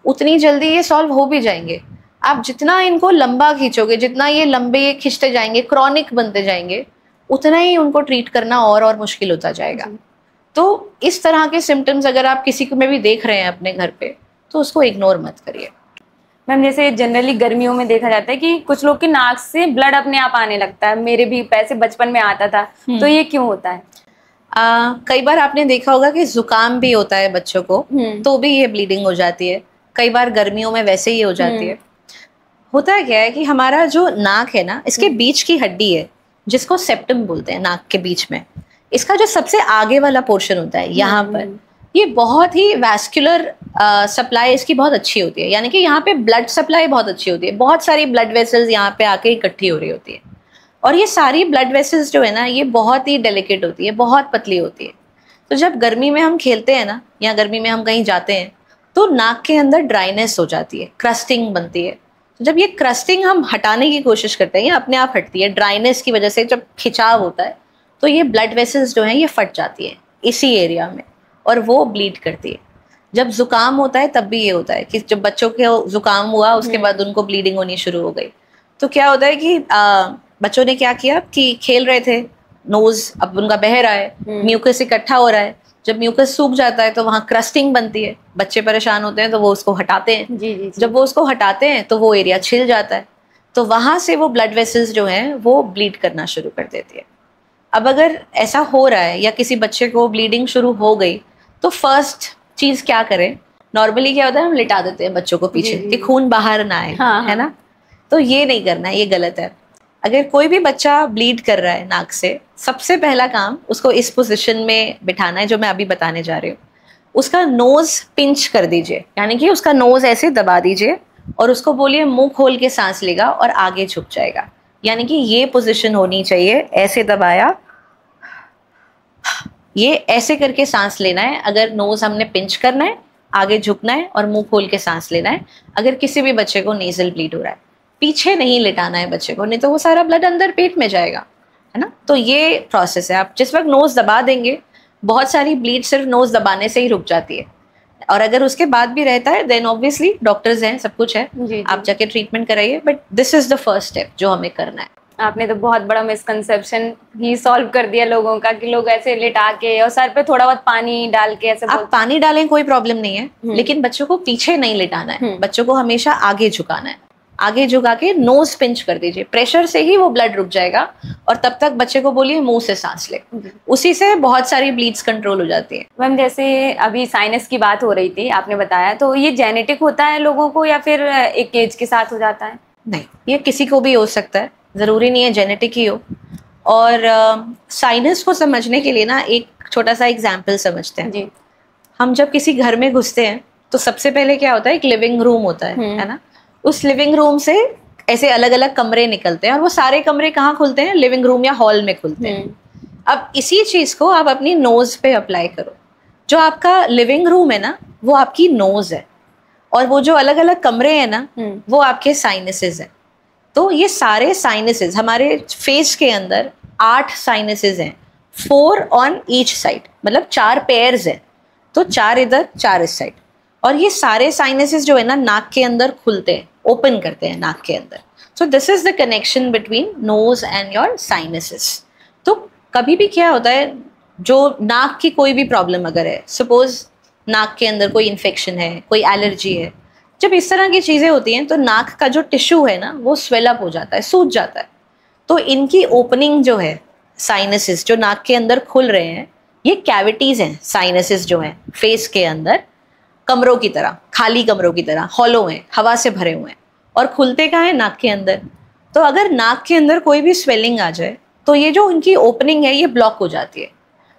S1: उतनी जल्दी ये सॉल्व हो भी जाएंगे। आप जितना इनको लंबा खींचोगे, जितना ये लंबे खिंचते जाएंगे, क्रॉनिक बनते जाएंगे, उतना ही उनको ट्रीट करना और मुश्किल होता जाएगा। तो इस तरह के सिम्टम्स अगर आप किसी को में भी देख रहे हैं अपने घर पे तो उसको इग्नोर मत करिए।
S3: मैम, जैसे जनरली गर्मियों में देखा जाता है कि कुछ लोग की नाक से ब्लड अपने आप आने लगता है, मेरे भी पैसे बचपन में आता था, तो ये क्यों होता है?
S1: कई बार आपने देखा होगा कि जुकाम भी होता है बच्चों को तो भी ये ब्लीडिंग हो जाती है। कई बार गर्मियों में वैसे ही हो जाती है। होता क्या है कि हमारा जो नाक है ना, इसके बीच की हड्डी है जिसको सेप्टम बोलते हैं, नाक के बीच में इसका जो सबसे आगे वाला पोर्शन होता है यहाँ पर, ये बहुत ही वैस्कुलर सप्लाई इसकी बहुत अच्छी होती है। यानी कि यहाँ पे ब्लड सप्लाई बहुत अच्छी होती है, बहुत सारी ब्लड वेसल्स यहाँ पे आके इकट्ठी हो रही होती है। और ये सारी ब्लड वेसल्स जो है ना ये बहुत ही डेलिकेट होती है, बहुत पतली होती है। तो जब गर्मी में हम खेलते हैं ना, या गर्मी में हम कहीं जाते हैं तो नाक के अंदर ड्राइनेस हो जाती है, क्रस्टिंग बनती है। तो जब ये क्रस्टिंग हम हटाने की कोशिश करते हैं, ये अपने आप हटती है ड्राइनेस की वजह से। जब खिंचाव होता है तो ये ब्लड वेसल्स जो हैं ये फट जाती है इसी एरिया में और वो ब्लीड करती है। जब जुकाम होता है तब भी ये होता है कि जब बच्चों के जुकाम हुआ उसके बाद उनको ब्लीडिंग होनी शुरू हो गई। तो क्या होता है कि बच्चों ने क्या किया कि खेल रहे थे, नोज अब उनका बह रहा है, म्यूकस इकट्ठा हो रहा है। जब म्यूकस सूख जाता है तो वहाँ क्रस्टिंग बनती है, बच्चे परेशान होते हैं तो वो उसको हटाते हैं।
S3: जी।
S1: जब वो उसको हटाते हैं तो वो एरिया छिल जाता है, तो वहाँ से वो ब्लड वेसल्स जो हैं वो ब्लीड करना शुरू कर देती है। अब अगर ऐसा हो रहा है या किसी बच्चे को ब्लीडिंग शुरू हो गई तो फर्स्ट चीज़ क्या करें? नॉर्मली क्या होता है हम लिटा देते हैं बच्चों को पीछे कि खून बाहर ना आए, है ना। तो ये नहीं करना है, ये गलत है। अगर कोई भी बच्चा ब्लीड कर रहा है नाक से, सबसे पहला काम उसको इस पोजीशन में बिठाना है जो मैं अभी बताने जा रही हूँ। उसका नोज पिंच कर दीजिए, यानी कि उसका नोज ऐसे दबा दीजिए और उसको बोलिए मुंह खोल के सांस लेगा और आगे झुक जाएगा। यानी कि ये पोजीशन होनी चाहिए, ऐसे दबाया, ये ऐसे करके सांस लेना है। अगर नोज हमने पिंच करना है, आगे झुकना है और मुंह खोल के सांस लेना है अगर किसी भी बच्चे को नेजल ब्लीड हो रहा है। पीछे नहीं लिटाना है बच्चे को, नहीं तो वो सारा ब्लड अंदर पेट में जाएगा, है ना। तो ये प्रोसेस है। आप जिस वक्त नोज दबा देंगे, बहुत सारी ब्लीड सिर्फ नोज दबाने से ही रुक जाती है, और अगर उसके बाद भी रहता है देन ऑब्वियसली डॉक्टर्स हैं, सब कुछ है,
S3: जी,
S1: आप जाके ट्रीटमेंट कराइए, but this is the first step जो हमें करना है।
S3: आपने तो बहुत बड़ा मिसकंसेप्शन ही सॉल्व कर दिया लोगों का, कि लोग ऐसे लिटा के और सर पे थोड़ा बहुत पानी डाल के ऐसे
S1: आप पानी डालें कोई प्रॉब्लम नहीं है, लेकिन बच्चों को पीछे नहीं लिटाना है, बच्चों को हमेशा आगे झुकाना है। आगे झुका के नोज पिंच कर दीजिए, प्रेशर से ही वो ब्लड रुक जाएगा, और तब तक बच्चे को बोलिए मुंह से सांस ले, उसी से बहुत सारी ब्लीड्स कंट्रोल हो जाती है।
S3: मैम जैसे अभी साइनस की बात हो रही थी, आपने बताया, तो ये जेनेटिक होता है लोगों को या फिर एक एज के साथ हो जाता है?
S1: नहीं, ये किसी को भी हो सकता है, जरूरी नहीं है जेनेटिक ही हो। और साइनस को समझने के लिए ना एक छोटा सा एग्जाम्पल समझते हैं
S3: जी।
S1: हम जब किसी घर में घुसते हैं तो सबसे पहले क्या होता है, एक लिविंग रूम होता है ना। उस लिविंग रूम से ऐसे अलग अलग कमरे निकलते हैं, और वो सारे कमरे कहाँ खुलते हैं, लिविंग रूम या हॉल में खुलते हैं। अब इसी चीज को आप अपनी नोज पे अप्लाई करो। जो आपका लिविंग रूम है ना, वो आपकी नोज है, और वो जो अलग अलग कमरे हैं ना, वो आपके साइनसेस हैं। तो ये सारे साइनसेस, हमारे फेस के अंदर 8 साइनसेस हैं, 4 ऑन ईच साइड, मतलब 4 पेयर्स हैं, तो 4 इधर 4 इस साइड। और ये सारे साइनसेस जो है ना, नाक के अंदर खुलते हैं, ओपन करते हैं नाक के अंदर। So this is the connection between nose and your sinuses. तो कभी भी क्या होता है, जो नाक की कोई भी प्रॉब्लम अगर है, सपोज नाक के अंदर कोई इन्फेक्शन है, कोई एलर्जी है, जब इस तरह की चीज़ें होती हैं तो नाक का जो टिश्यू है ना, वो स्वेलअप हो जाता है, सूज जाता है। तो इनकी ओपनिंग जो है, साइनसेस जो नाक के अंदर खुल रहे हैं, ये कैविटीज़ हैं। साइनसेस जो हैं फेस के अंदर कमरों की तरह, खाली कमरों की तरह हॉलो हैं, हवा से भरे हुए हैं, और खुलते कहाँ हैं, नाक के अंदर। तो अगर नाक के अंदर कोई भी स्वेलिंग आ जाए तो ये जो इनकी ओपनिंग है ये ब्लॉक हो जाती है।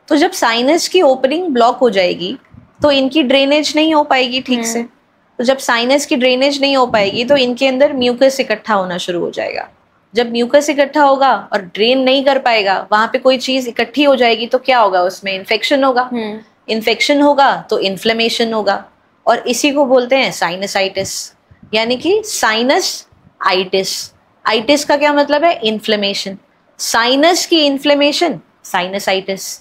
S1: तो जब साइनस की ओपनिंग ब्लॉक हो जाएगी तो इनकी ड्रेनेज नहीं हो पाएगी ठीक से। तो जब साइनस की ड्रेनेज नहीं हो पाएगी तो इनके अंदर म्यूकस इकट्ठा होना शुरू हो जाएगा। जब म्यूकस इकट्ठा होगा और ड्रेन नहीं कर पाएगा, वहां पे कोई चीज इकट्ठी हो जाएगी, तो क्या होगा, उसमें इन्फेक्शन होगा। इन्फेक्शन होगा तो इन्फ्लेमेशन होगा, और इसी को बोलते हैं साइनसाइटिस, यानी कि साइनस आइटिस। आइटिस का क्या मतलब है, इन्फ्लेमेशन। साइनस की इन्फ्लेमेशन साइनसाइटिस।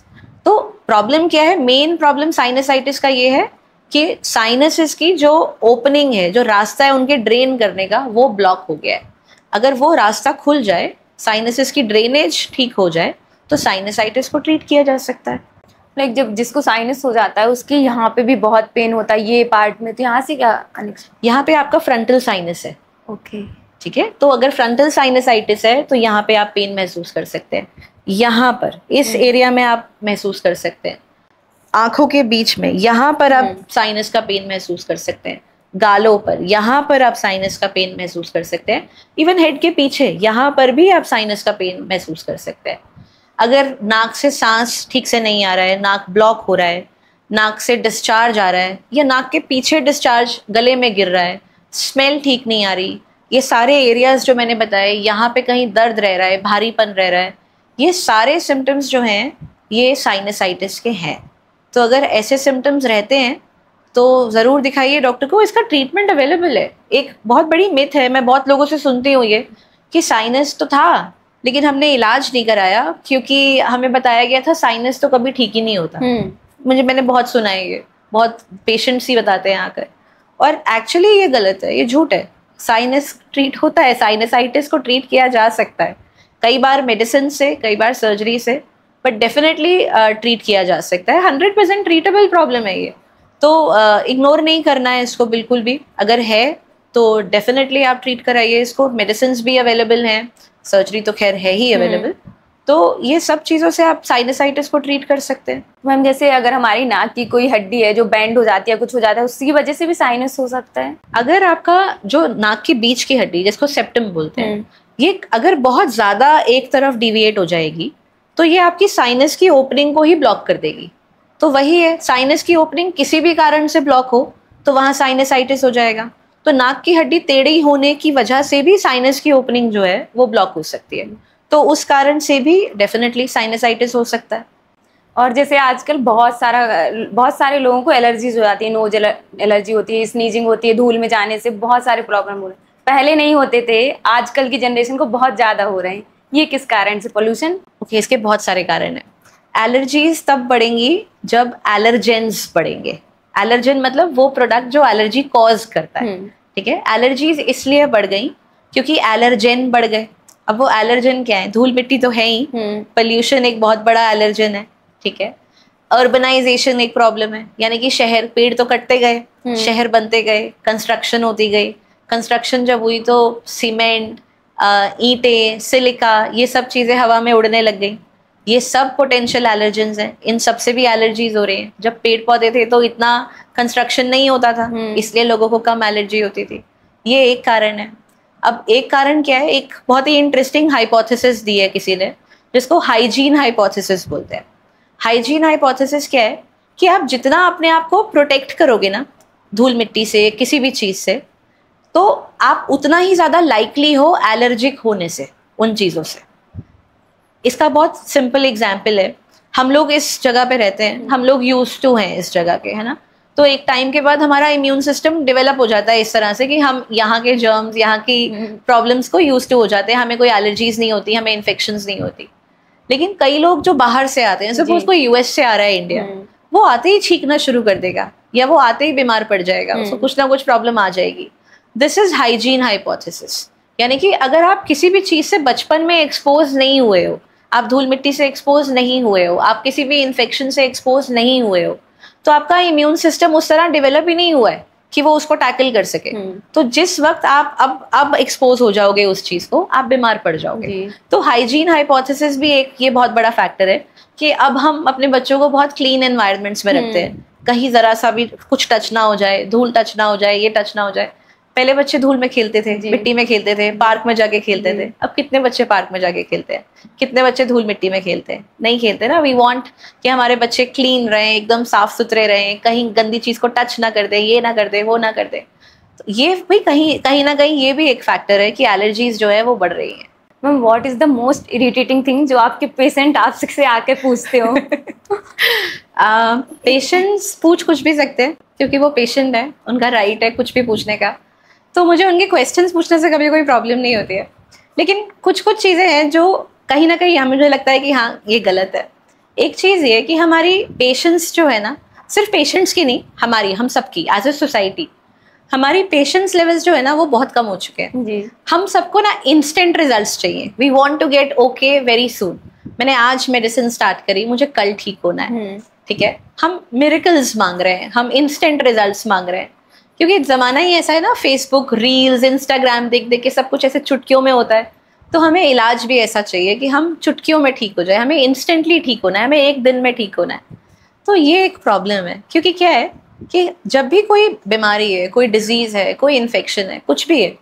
S1: तो प्रॉब्लम क्या है, मेन प्रॉब्लम साइनसाइटिस का ये है कि साइनसेस की जो ओपनिंग है, जो रास्ता है उनके ड्रेन करने का, वो ब्लॉक हो गया है। अगर वो रास्ता खुल जाए, साइनसेस की ड्रेनेज ठीक हो जाए, तो साइनसाइटिस को ट्रीट किया जा सकता है।
S3: लाइक जब जिसको साइनस हो जाता है उसके यहाँ पे भी बहुत पेन होता है, ये पार्ट में, तो यहाँ से क्या कनेक्शन?
S1: यहाँ पे आपका फ्रंटल साइनस है।
S3: ओके,
S1: ठीक है। तो अगर फ्रंटल साइनसाइटिस है तो यहाँ पे आप पेन महसूस कर सकते हैं, यहाँ पर इस एरिया में आप महसूस कर सकते हैं, आंखों के बीच में यहाँ पर आप साइनस का पेन महसूस कर सकते हैं, गालों पर यहाँ पर आप साइनस का पेन महसूस कर सकते हैं, इवन हेड के पीछे यहाँ पर भी आप साइनस का पेन महसूस कर सकते हैं। अगर नाक से सांस ठीक से नहीं आ रहा है, नाक ब्लॉक हो रहा है, नाक से डिस्चार्ज आ रहा है, या नाक के पीछे डिस्चार्ज गले में गिर रहा है, स्मेल ठीक नहीं आ रही, ये सारे एरियाज जो मैंने बताए, यहाँ पे कहीं दर्द रह रहा है, भारीपन रह रहा है, ये सारे सिम्टम्स जो हैं ये साइनसाइटिस के हैं। तो अगर ऐसे सिम्टम्स रहते हैं तो ज़रूर दिखाइए डॉक्टर को। इसका ट्रीटमेंट अवेलेबल है। एक बहुत बड़ी मिथ है, मैं बहुत लोगों से सुनती हूँ ये, कि साइनस तो था लेकिन हमने इलाज नहीं कराया क्योंकि हमें बताया गया था साइनस तो कभी ठीक ही नहीं होता। मैंने बहुत सुना है ये, बहुत पेशेंट्स ही बताते हैं आकर, और एक्चुअली ये गलत है, ये झूठ है। साइनस ट्रीट होता है, साइनसाइटिस को ट्रीट किया जा सकता है, कई बार मेडिसिन से, कई बार सर्जरी से, बट डेफिनेटली ट्रीट किया जा सकता है। 100% ट्रीटेबल प्रॉब्लम है ये, तो इग्नोर नहीं करना है इसको बिल्कुल भी। अगर है तो डेफिनेटली आप ट्रीट कराइए इसको। मेडिसिन भी अवेलेबल हैं, सर्जरी तो खैर है ही अवेलेबल। तो ये सब चीज़ों से आप साइनसाइटिस को ट्रीट कर सकते हैं।
S3: मैम जैसे अगर हमारी नाक की कोई हड्डी है जो बैंड हो जाती है, कुछ हो जाता है, उसकी वजह से भी साइनस हो सकता है?
S1: अगर आपका जो नाक के बीच की हड्डी, जिसको सेप्टम बोलते हैं, ये अगर बहुत ज़्यादा एक तरफ डिविएट हो जाएगी तो ये आपकी साइनस की ओपनिंग को ही ब्लॉक कर देगी। तो वही है, साइनस की ओपनिंग किसी भी कारण से ब्लॉक हो तो वहाँ साइनसाइटिस हो जाएगा। तो नाक की हड्डी टेढ़ी होने की वजह से भी साइनस की ओपनिंग जो है वो ब्लॉक हो सकती है, तो उस कारण से भी डेफिनेटली साइनसाइटिस हो सकता है।
S3: और जैसे आजकल बहुत सारे लोगों को एलर्जीज हो जाती है, नोज एलर्जी होती है, स्नीजिंग होती है, धूल में जाने से बहुत सारे प्रॉब्लम हो रहे हैं, पहले नहीं होते थे, आजकल की जनरेशन को बहुत ज्यादा हो रहे हैं, ये किस कारण से? पोल्यूशन?
S1: ओके, इसके बहुत सारे कारण हैं। एलर्जीज तब बढ़ेंगी जब एलर्जेंस बढ़ेंगे। एलर्जन मतलब वो प्रोडक्ट जो एलर्जी कॉज करता है, ठीक है। एलर्जीज इसलिए बढ़ गई क्योंकि एलर्जेन बढ़ गए। अब वो एलर्जन क्या है? धूल मिट्टी तो है ही, पोल्यूशन एक बहुत बड़ा एलर्जन है, ठीक है। अर्बनाइजेशन एक प्रॉब्लम है, यानी कि शहर, पेड़ तो कटते गए, शहर बनते गए, कंस्ट्रक्शन होती गई। कंस्ट्रक्शन जब हुई तो सीमेंट, ईंटें, सिलिका, ये सब चीजें हवा में उड़ने लग गई। ये सब पोटेंशियल एलर्जेंस हैं, इन सब से भी एलर्जीज हो रही हैं। जब पेड़ पौधे थे तो इतना कंस्ट्रक्शन नहीं होता था, इसलिए लोगों को कम एलर्जी होती थी। ये एक कारण है। अब एक कारण क्या है? एक बहुत ही इंटरेस्टिंग हाइपोथेसिस दी है किसी ने, जिसको हाइजीन हाइपोथेसिस बोलते हैं। हाइजीन हाइपोथेसिस क्या है कि आप जितना अपने आप को प्रोटेक्ट करोगे ना धूल मिट्टी से, किसी भी चीज से, तो आप उतना ही ज्यादा लाइकली हो एलर्जिक होने से उन चीजों से। इसका बहुत सिंपल एग्जाम्पल है, हम लोग इस जगह पे रहते हैं, हम लोग यूज्ड टू हैं इस जगह के, है ना। तो एक टाइम के बाद हमारा इम्यून सिस्टम डेवलप हो जाता है इस तरह से कि हम यहाँ के जर्म्स, यहाँ की प्रॉब्लम्स को यूज्ड टू हो जाते हैं, हमें कोई एलर्जीज नहीं होती, हमें इन्फेक्शंस नहीं होती। लेकिन कई लोग जो बाहर से आते हैं, सपोज कोई यूएस से आ रहा है इंडिया, वो आते ही छींकना शुरू कर देगा या वो आते ही बीमार पड़ जाएगा, उसको कुछ ना कुछ प्रॉब्लम आ जाएगी। This is hygiene hypothesis. यानी कि अगर आप किसी भी चीज से बचपन में एक्सपोज नहीं हुए हो, आप धूल मिट्टी से एक्सपोज नहीं हुए हो, आप किसी भी इन्फेक्शन से एक्सपोज नहीं हुए हो, तो आपका इम्यून सिस्टम उस तरह डेवलप ही नहीं हुआ है कि वो उसको टैकल कर सके। तो जिस वक्त आप अब एक्सपोज हो जाओगे उस चीज को, आप बीमार पड़ जाओगे। तो हाइजीन हाइपोथेसिस भी एक ये बहुत बड़ा फैक्टर है कि अब हम अपने बच्चों को बहुत क्लीन एनवायरनमेंट्स में रखते हैं, कहीं जरा सा भी कुछ टच ना हो जाए, धूल टच ना हो जाए, ये टच ना हो जाए। पहले बच्चे धूल में खेलते थे, मिट्टी में खेलते थे, पार्क में जाके खेलते थे। अब कितने बच्चे पार्क में जाके खेलते हैं? कितने बच्चे धूल मिट्टी में खेलते हैं? नहीं खेलते ना। वी वांट कि हमारे बच्चे क्लीन रहें, एकदम साफ सुथरे रहें, कहीं गंदी चीज को टच ना कर दे, ये ना कर दे, वो ना कर दे। तो ये भी कहीं ना कहीं ये भी एक फैक्टर है कि एलर्जीज जो है वो बढ़ रही है।
S3: Ma'am, what is the most irritating thing जो आपके पेशेंट आपसे आके पूछते हो?
S1: पेशेंट्स पूछ कुछ भी सकते हैं क्योंकि वो पेशेंट है, उनका राइट है कुछ भी पूछने का। तो मुझे उनके क्वेश्चंस पूछने से कभी कोई प्रॉब्लम नहीं होती है। लेकिन कुछ कुछ चीज़ें हैं जो कहीं ना कहीं मुझे लगता है कि हाँ ये गलत है। एक चीज़ ये कि हमारी पेशेंस जो है ना, सिर्फ पेशेंट्स की नहीं, हमारी, हम सबकी एज ए सोसाइटी, हमारी पेशेंस लेवल्स जो है ना वो बहुत कम हो चुके हैं जी। हम सबको ना इंस्टेंट रिजल्ट्स चाहिए। We want to get okay very soon. मैंने आज मेडिसिन स्टार्ट करी, मुझे कल ठीक होना है, ठीक है। हम मिरेकल्स मांग रहे हैं, हम इंस्टेंट रिजल्ट्स मांग रहे हैं, क्योंकि जमाना ही ऐसा है ना, फेसबुक, रील्स, इंस्टाग्राम देख देख के सब कुछ ऐसे चुटकियों में होता है। तो हमें इलाज भी ऐसा चाहिए कि हम चुटकियों में ठीक हो जाए, हमें इंस्टेंटली ठीक होना है, हमें एक दिन में ठीक होना है। तो ये एक प्रॉब्लम है, क्योंकि क्या है कि जब भी कोई बीमारी है, कोई डिजीज है, कोई इन्फेक्शन है, कुछ भी है,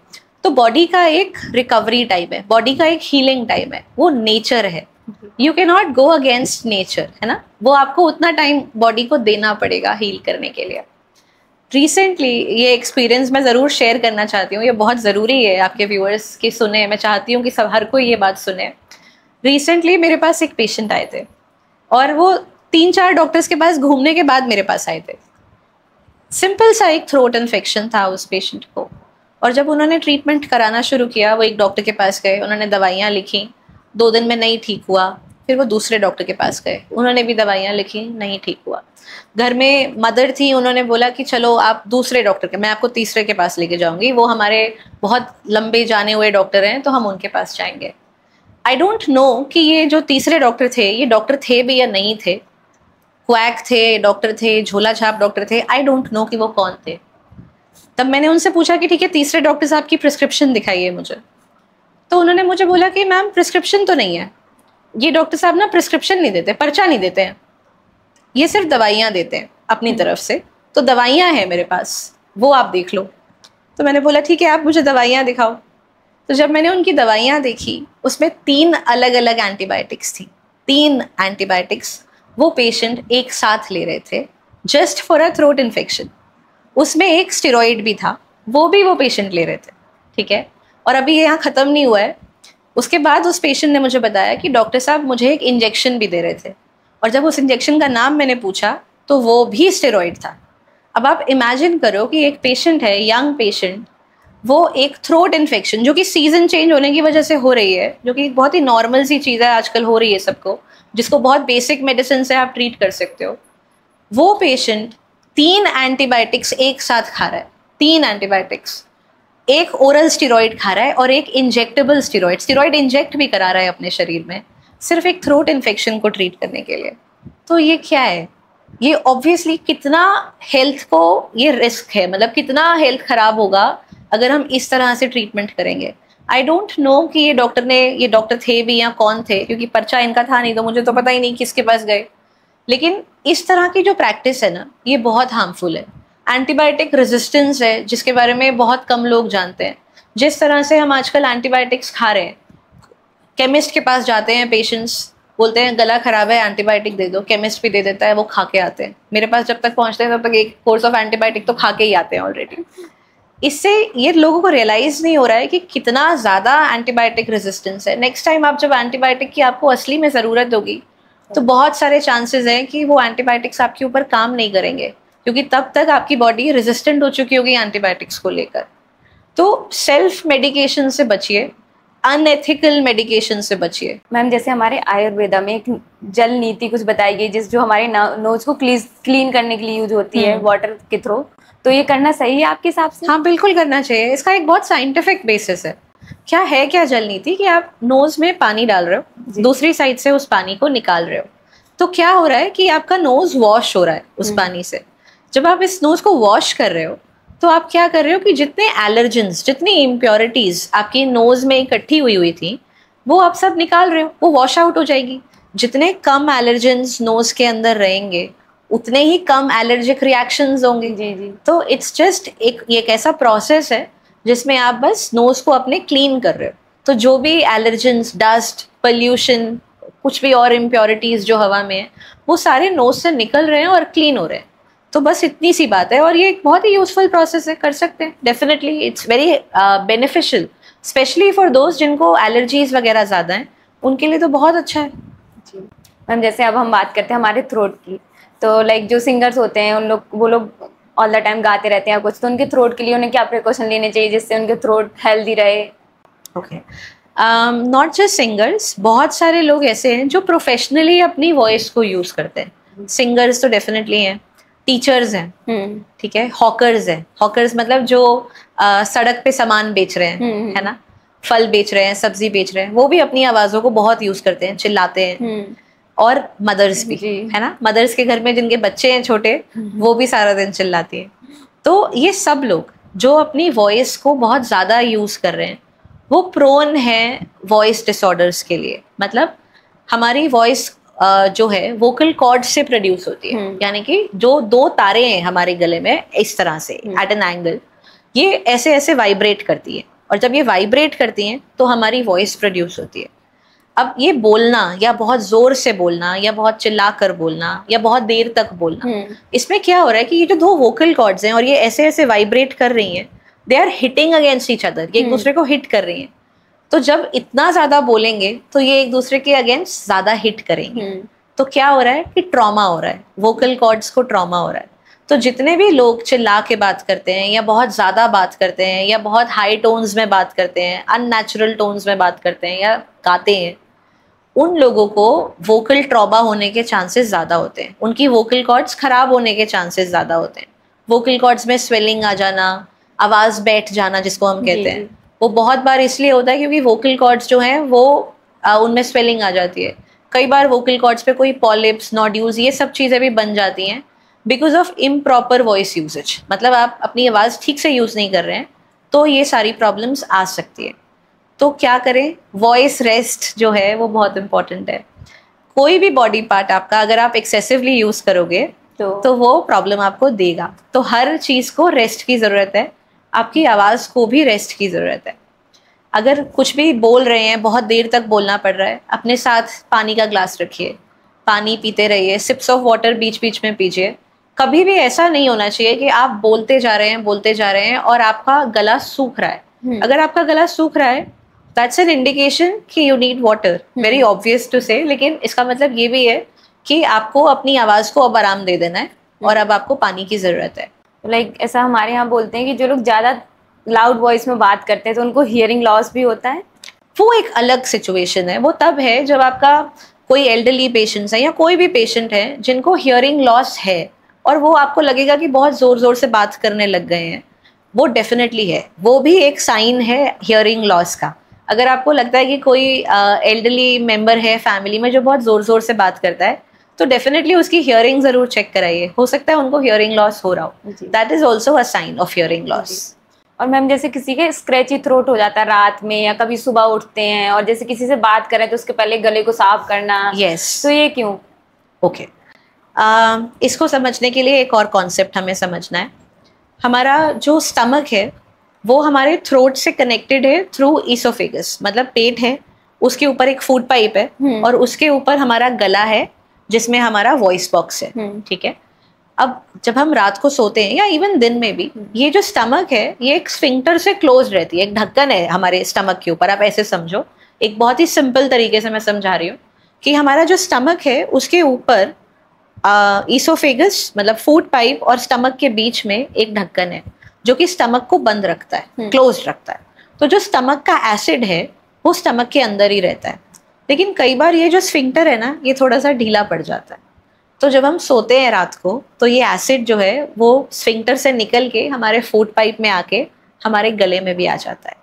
S1: तो बॉडी का एक रिकवरी टाइम है, बॉडी का एक हीलिंग टाइम है, वो नेचर है। You can not go against nature, है ना। वो आपको उतना टाइम बॉडी को देना पड़ेगा हील करने के लिए। रिसेंटली ये एक्सपीरियंस मैं ज़रूर शेयर करना चाहती हूँ, ये बहुत ज़रूरी है आपके व्यूअर्स की सुने, मैं चाहती हूँ कि सब हर कोई ये बात सुने। रिसेंटली मेरे पास एक पेशेंट आए थे और वो 3-4 डॉक्टर्स के पास घूमने के बाद मेरे पास आए थे। सिंपल सा एक थ्रोट इन्फेक्शन था उस पेशेंट को, और जब उन्होंने ट्रीटमेंट कराना शुरू किया, वो एक डॉक्टर के पास गए, उन्होंने दवाइयाँ लिखी, 2 दिन में नहीं ठीक हुआ। फिर वो दूसरे डॉक्टर के पास गए, उन्होंने भी दवाइयाँ लिखी, नहीं ठीक हुआ। घर में मदर थी, उन्होंने बोला कि चलो आप दूसरे डॉक्टर के, मैं आपको तीसरे के पास लेके जाऊंगी, वो हमारे बहुत लंबे जाने हुए डॉक्टर हैं, तो हम उनके पास जाएंगे। आई डोंट नो कि ये जो तीसरे डॉक्टर थे, ये डॉक्टर थे भी या नहीं थे, क्वैक थे, डॉक्टर थे, झोला छाप डॉक्टर थे, आई डोंट नो कि वो कौन थे। तब मैंने उनसे पूछा कि ठीक है, तीसरे डॉक्टर साहब की प्रिस्क्रिप्शन दिखाइए मुझे। तो उन्होंने मुझे बोला कि मैम प्रिस्क्रिप्शन तो नहीं है, ये डॉक्टर साहब ना प्रिस्क्रिप्शन नहीं देते, पर्चा नहीं देते हैं, ये सिर्फ दवाइयाँ देते हैं अपनी तरफ से। तो दवाइयाँ हैं मेरे पास, वो आप देख लो। तो मैंने बोला ठीक है, आप मुझे दवाइयाँ दिखाओ। तो जब मैंने उनकी दवाइयाँ देखी, उसमें 3 अलग अलग एंटीबायोटिक्स थी, 3 एंटीबायोटिक्स वो पेशेंट एक साथ ले रहे थे just for a throat infection. उसमें एक स्टेरॉइड भी था, वो भी वो पेशेंट ले रहे थे, ठीक है। और अभी यहाँ ख़त्म नहीं हुआ है। उसके बाद उस पेशेंट ने मुझे बताया कि डॉक्टर साहब मुझे एक इंजेक्शन भी दे रहे थे, और जब उस इंजेक्शन का नाम मैंने पूछा तो वो भी स्टेरॉइड था। अब आप इमेजिन करो कि एक पेशेंट है, यंग पेशेंट, वो एक थ्रोट इन्फेक्शन जो कि सीजन चेंज होने की वजह से हो रही है, जो कि बहुत ही नॉर्मल सी चीज़ है, आजकल हो रही है सबको, जिसको बहुत बेसिक मेडिसिन से आप ट्रीट कर सकते हो, वो पेशेंट 3 एंटीबायोटिक्स एक साथ खा रहा है, 3 एंटीबायोटिक्स, एक ओरल स्टेरॉइड खा रहा है और एक इंजेक्टेबल स्टेरॉइड इंजेक्ट भी करा रहा है अपने शरीर में, सिर्फ एक थ्रोट इन्फेक्शन को ट्रीट करने के लिए। तो ये क्या है? ये ऑब्वियसली कितना हेल्थ को ये रिस्क है, मतलब कितना हेल्थ खराब होगा अगर हम इस तरह से ट्रीटमेंट करेंगे। आई डोंट नो कि ये डॉक्टर थे भी या कौन थे, क्योंकि पर्चा इनका था नहीं, तो मुझे तो पता ही नहीं किसके पास गए। लेकिन इस तरह की जो प्रैक्टिस है ना, ये बहुत हार्मफुल है। एंटीबायोटिक रेजिस्टेंस है जिसके बारे में बहुत कम लोग जानते हैं। जिस तरह से हम आजकल एंटीबायोटिक्स खा रहे हैं, केमिस्ट के पास जाते हैं पेशेंट्स, बोलते हैं गला खराब है एंटीबायोटिक दे दो, केमिस्ट भी दे देता है, वो खा के आते हैं। मेरे पास जब तक पहुंचते हैं तब तक एक कोर्स ऑफ एंटीबायोटिक तो खा के ही आते हैं ऑलरेडी। इससे ये लोगों को रियलाइज नहीं हो रहा है कि कितना ज़्यादा एंटीबायोटिक रेजिस्टेंस है। नेक्स्ट टाइम आप जब एंटीबायोटिक की आपको असली में ज़रूरत होगी तो बहुत सारे चांसेस हैं कि वो एंटीबायोटिक्स आपके ऊपर काम नहीं करेंगे, क्योंकि तब तक आपकी बॉडी रेजिस्टेंट हो चुकी होगी एंटीबायोटिक्स को लेकर। तो सेल्फ मेडिकेशन से बचिए, अनएथिकल मेडिकेशन से बचिए।
S3: मैम जैसे हमारे आयुर्वेदा में एक जल नीति कुछ बताई गई जो हमारे नोज को क्लीन करने के लिए यूज होती है वाटर के थ्रू, तो ये करना सही है आपके हिसाब से?
S1: हाँ, बिल्कुल करना चाहिए। इसका एक बहुत साइंटिफिक बेसिस है। क्या जल नीति कि आप नोज में पानी डाल रहे हो, दूसरी साइड से उस पानी को निकाल रहे हो, तो क्या हो रहा है कि आपका नोज वॉश हो रहा है उस पानी से। जब आप इस नोज को वॉश कर रहे हो तो आप क्या कर रहे हो कि जितने एलर्जेंस, जितनी इम्प्योरिटीज आपकी नोज में इकट्ठी हुई थी, वो आप सब निकाल रहे हो, वो वॉश आउट हो जाएगी। जितने कम एलर्जेंस नोज के अंदर रहेंगे उतने ही कम एलर्जिक रिएक्शंस होंगे।
S3: जी।
S1: तो इट्स जस्ट एक ऐसा प्रोसेस है जिसमें आप बस नोज को अपने क्लीन कर रहे हो। तो जो भी एलर्जेंस, डस्ट, पोल्यूशन, कुछ भी और इम्प्योरिटीज जो हवा में है, वो सारे नोज से निकल रहे हैं और क्लीन हो रहे हैं। तो बस इतनी सी बात है, और ये एक बहुत ही यूजफुल प्रोसेस है, कर सकते हैं। Definitely it's very beneficial, specially for दोस्त जिनको एलर्जीज वगैरह ज़्यादा हैं, उनके लिए तो बहुत अच्छा है।
S3: जी मैम, जैसे अब हम बात करते हैं हमारे थ्रोट की, तो लाइक जो सिंगर्स होते हैं वो लोग ऑल द टाइम गाते रहते हैं कुछ, तो उनके थ्रोट के लिए उन्हें क्या प्रिकॉशन लेने चाहिए जिससे उनके थ्रोट हेल्दी रहे?
S1: ओके, नॉट जस्ट सिंगर्स, बहुत सारे लोग ऐसे हैं जो प्रोफेशनली अपनी वॉइस को यूज करते हैं। सिंगर्स तो डेफिनेटली हैं, टीचर्स हैं, ठीक है, हॉकर्स हैं। हॉकर्स मतलब जो सड़क पे सामान बेच रहे हैं, है ना, फल बेच रहे हैं, सब्जी बेच रहे हैं, वो भी अपनी आवाज़ों को बहुत यूज करते हैं, चिल्लाते हैं। और मदर्स भी, है ना, मदर्स के घर में जिनके बच्चे हैं छोटे, वो भी सारा दिन चिल्लाती हैं। तो ये सब लोग जो अपनी वॉइस को बहुत ज़्यादा यूज़ कर रहे हैं, वो प्रोन हैं वॉइस डिसऑर्डर्स के लिए। मतलब हमारी वॉइस जो है वोकल कॉर्ड से प्रोड्यूस होती है, यानी कि जो 2 तारे हैं हमारे गले में इस तरह से एट एन एंगल, ये ऐसे ऐसे वाइब्रेट करती है, और जब ये वाइब्रेट करती हैं तो हमारी वॉइस प्रोड्यूस होती है। अब ये बोलना, या बहुत जोर से बोलना, या बहुत चिल्ला कर बोलना, या बहुत देर तक बोलना, इसमें क्या हो रहा है कि ये जो 2 वोकल कॉर्ड्स हैं और ये ऐसे ऐसे वाइब्रेट कर रही हैं, they are hitting against each other, ये एक दूसरे को हिट कर रही हैं। तो जब इतना ज्यादा बोलेंगे तो ये एक दूसरे के अगेंस्ट ज्यादा हिट करेंगे। तो क्या हो रहा है कि ट्रॉमा हो रहा है, वोकल कॉर्ड्स को ट्रॉमा हो रहा है। तो जितने भी लोग चिल्ला के बात करते हैं, या बहुत ज़्यादा बात करते हैं, या बहुत हाई टोन्स में बात करते हैं, अननेचुरल टोन्स में बात करते हैं, या गाते हैं, उन लोगों को वोकल ट्रॉमा होने के चांसेस ज़्यादा होते हैं, उनकी वोकल कॉर्ड्स ख़राब होने के चांसेस ज़्यादा होते हैं। वोकल कॉर्ड्स में स्वेलिंग आ जाना, आवाज़ बैठ जाना जिसको हम कहते हैं, वो बहुत बार इसलिए होता है क्योंकि वोकल कॉर्ड्स जो हैं वो उनमें स्वेलिंग आ जाती है। कई बार वोकल कॉर्ड्स पे कोई पॉलिप्स, नोड्यूल्स, ये सब चीज़ें भी बन जाती हैं because of improper voice usage. मतलब आप अपनी आवाज़ ठीक से यूज़ नहीं कर रहे हैं, तो ये सारी प्रॉब्लम्स आ सकती है। तो क्या करें? वॉइस रेस्ट जो है वो बहुत इंपॉर्टेंट है। कोई भी बॉडी पार्ट आपका अगर आप एक्सेसिवली यूज़ करोगे तो वो प्रॉब्लम आपको देगा। तो हर चीज़ को रेस्ट की ज़रूरत है, आपकी आवाज़ को भी रेस्ट की ज़रूरत है। अगर कुछ भी बोल रहे हैं, बहुत देर तक बोलना पड़ रहा है, अपने साथ पानी का ग्लास रखिए, पानी पीते रहिए, सिप्स ऑफ वाटर बीच बीच में पीजिए। कभी भी ऐसा नहीं होना चाहिए कि आप बोलते जा रहे हैं और आपका गला सूख रहा है। अगर आपका गला सूख रहा है, दैट्स एन इंडिकेशन कि you need water. Very obvious to say, लेकिन इसका मतलब ये भी है कि आपको अपनी आवाज़ को अब आराम दे देना है और अब आपको पानी की ज़रूरत है।
S3: लाइक ऐसा हमारे यहाँ बोलते हैं कि जो लोग ज़्यादा लाउड वॉइस में बात करते हैं तो उनको हियरिंग लॉस भी होता है?
S1: वो एक अलग सिचुएशन है। वो तब है जब आपका कोई एल्डरली पेशेंट्स है या कोई भी पेशेंट है जिनको हियरिंग लॉस है और वो आपको लगेगा कि बहुत ज़ोर ज़ोर से बात करने लग गए हैं, वो डेफिनेटली है, वो भी एक साइन है हियरिंग लॉस का। अगर आपको लगता है कि कोई एल्डरली मेंबर है फैमिली में जो बहुत ज़ोर ज़ोर से बात करता है, तो डेफिनेटली उसकी हियरिंग ज़रूर चेक कराइए, हो सकता है उनको हियरिंग लॉस हो रहा हो। That is also a sign of hearing loss.
S3: और मैम जैसे किसी के स्क्रैची थ्रोट हो जाता है रात में या कभी सुबह उठते हैं और जैसे किसी से बात करें तो उसके पहले गले को साफ करना,
S1: यस,
S3: तो ये क्यों?
S1: ओके, इसको समझने के लिए एक और कॉन्सेप्ट हमें समझना है। हमारा जो स्टमक है वो हमारे थ्रोट से कनेक्टेड है थ्रू ईसोफेगस, मतलब पेट है, उसके ऊपर एक फूड पाइप है और उसके ऊपर हमारा गला है जिसमें हमारा वॉइस बॉक्स है, ठीक है। अब जब हम रात को सोते हैं या इवन दिन में भी, ये जो स्टमक है ये एक स्फिंक्टर से क्लोज रहती है, एक ढक्कन है हमारे स्टमक के ऊपर। आप ऐसे समझो, एक बहुत ही सिंपल तरीके से मैं समझा रही हूँ कि हमारा जो स्टमक है उसके ऊपर ईसोफेगस मतलब फूड पाइप और स्टमक के बीच में एक ढक्कन है जो कि स्टमक को बंद रखता है, क्लोज रखता है। तो जो स्टमक का एसिड है वो स्टमक के अंदर ही रहता है, लेकिन कई बार ये जो स्फिंक्टर है ना ये थोड़ा सा ढीला पड़ जाता है। तो जब हम सोते हैं रात को तो ये एसिड जो है वो स्फिंक्टर से निकल के हमारे फूड पाइप में आके हमारे गले में भी आ जाता है।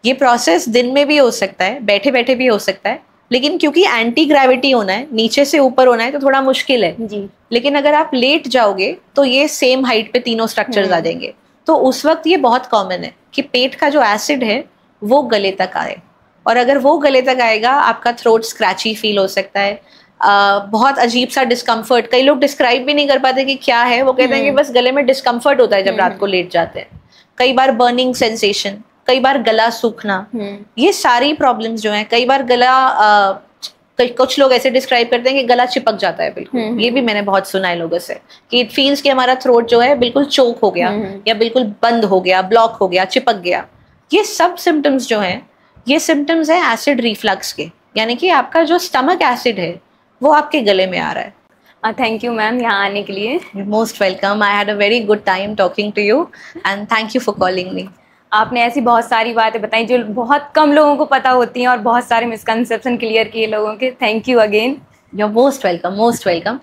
S1: ये प्रोसेस दिन में भी हो सकता है, बैठे बैठे भी हो सकता है, लेकिन क्योंकि एंटी ग्रेविटी होना है, नीचे से ऊपर होना है, तो थोड़ा मुश्किल है
S3: जी।
S1: लेकिन अगर आप लेट जाओगे तो ये सेम हाइट पे तीनों स्ट्रक्चर्स आ जाएंगे। तो उस वक्त ये बहुत कॉमन है कि पेट का जो एसिड है वो गले तक आए, और अगर वो गले तक आएगा आपका थ्रोट स्क्रैची फील हो सकता है, बहुत अजीब सा डिस्कम्फर्ट, कई लोग डिस्क्राइब भी नहीं कर पाते कि क्या है, वो कहते हैं कि बस गले में डिस्कम्फर्ट होता है जब रात को लेट जाते हैं। कई बार बर्निंग सेंसेशन, कई बार गला सूखना, ये सारी प्रॉब्लम्स जो हैं, कई बार गला कुछ लोग ऐसे डिस्क्राइब करते हैं कि गला चिपक जाता है बिल्कुल, ये भी मैंने बहुत सुना है लोगों से कि इट फील्स कि हमारा थ्रोट जो है बिल्कुल चोक हो गया या बिल्कुल बंद हो गया, ब्लॉक हो गया, चिपक गया। ये सब सिम्टम्स जो हैं ये सिम्टम्स हैं एसिड रिफ्लक्स के, यानी कि आपका जो स्टमक एसिड है वो आपके गले में आ रहा है।
S3: थैंक यू मैम यहाँ आने के लिए।
S1: Most welcome, I had a very good time talking to you and thank you for calling me.
S3: आपने ऐसी बहुत सारी बातें बताई जो बहुत कम लोगों को पता होती हैं और बहुत सारे मिसकंसेप्शन क्लियर किए लोगों के। Thank you again.
S1: You are most welcome, most welcome.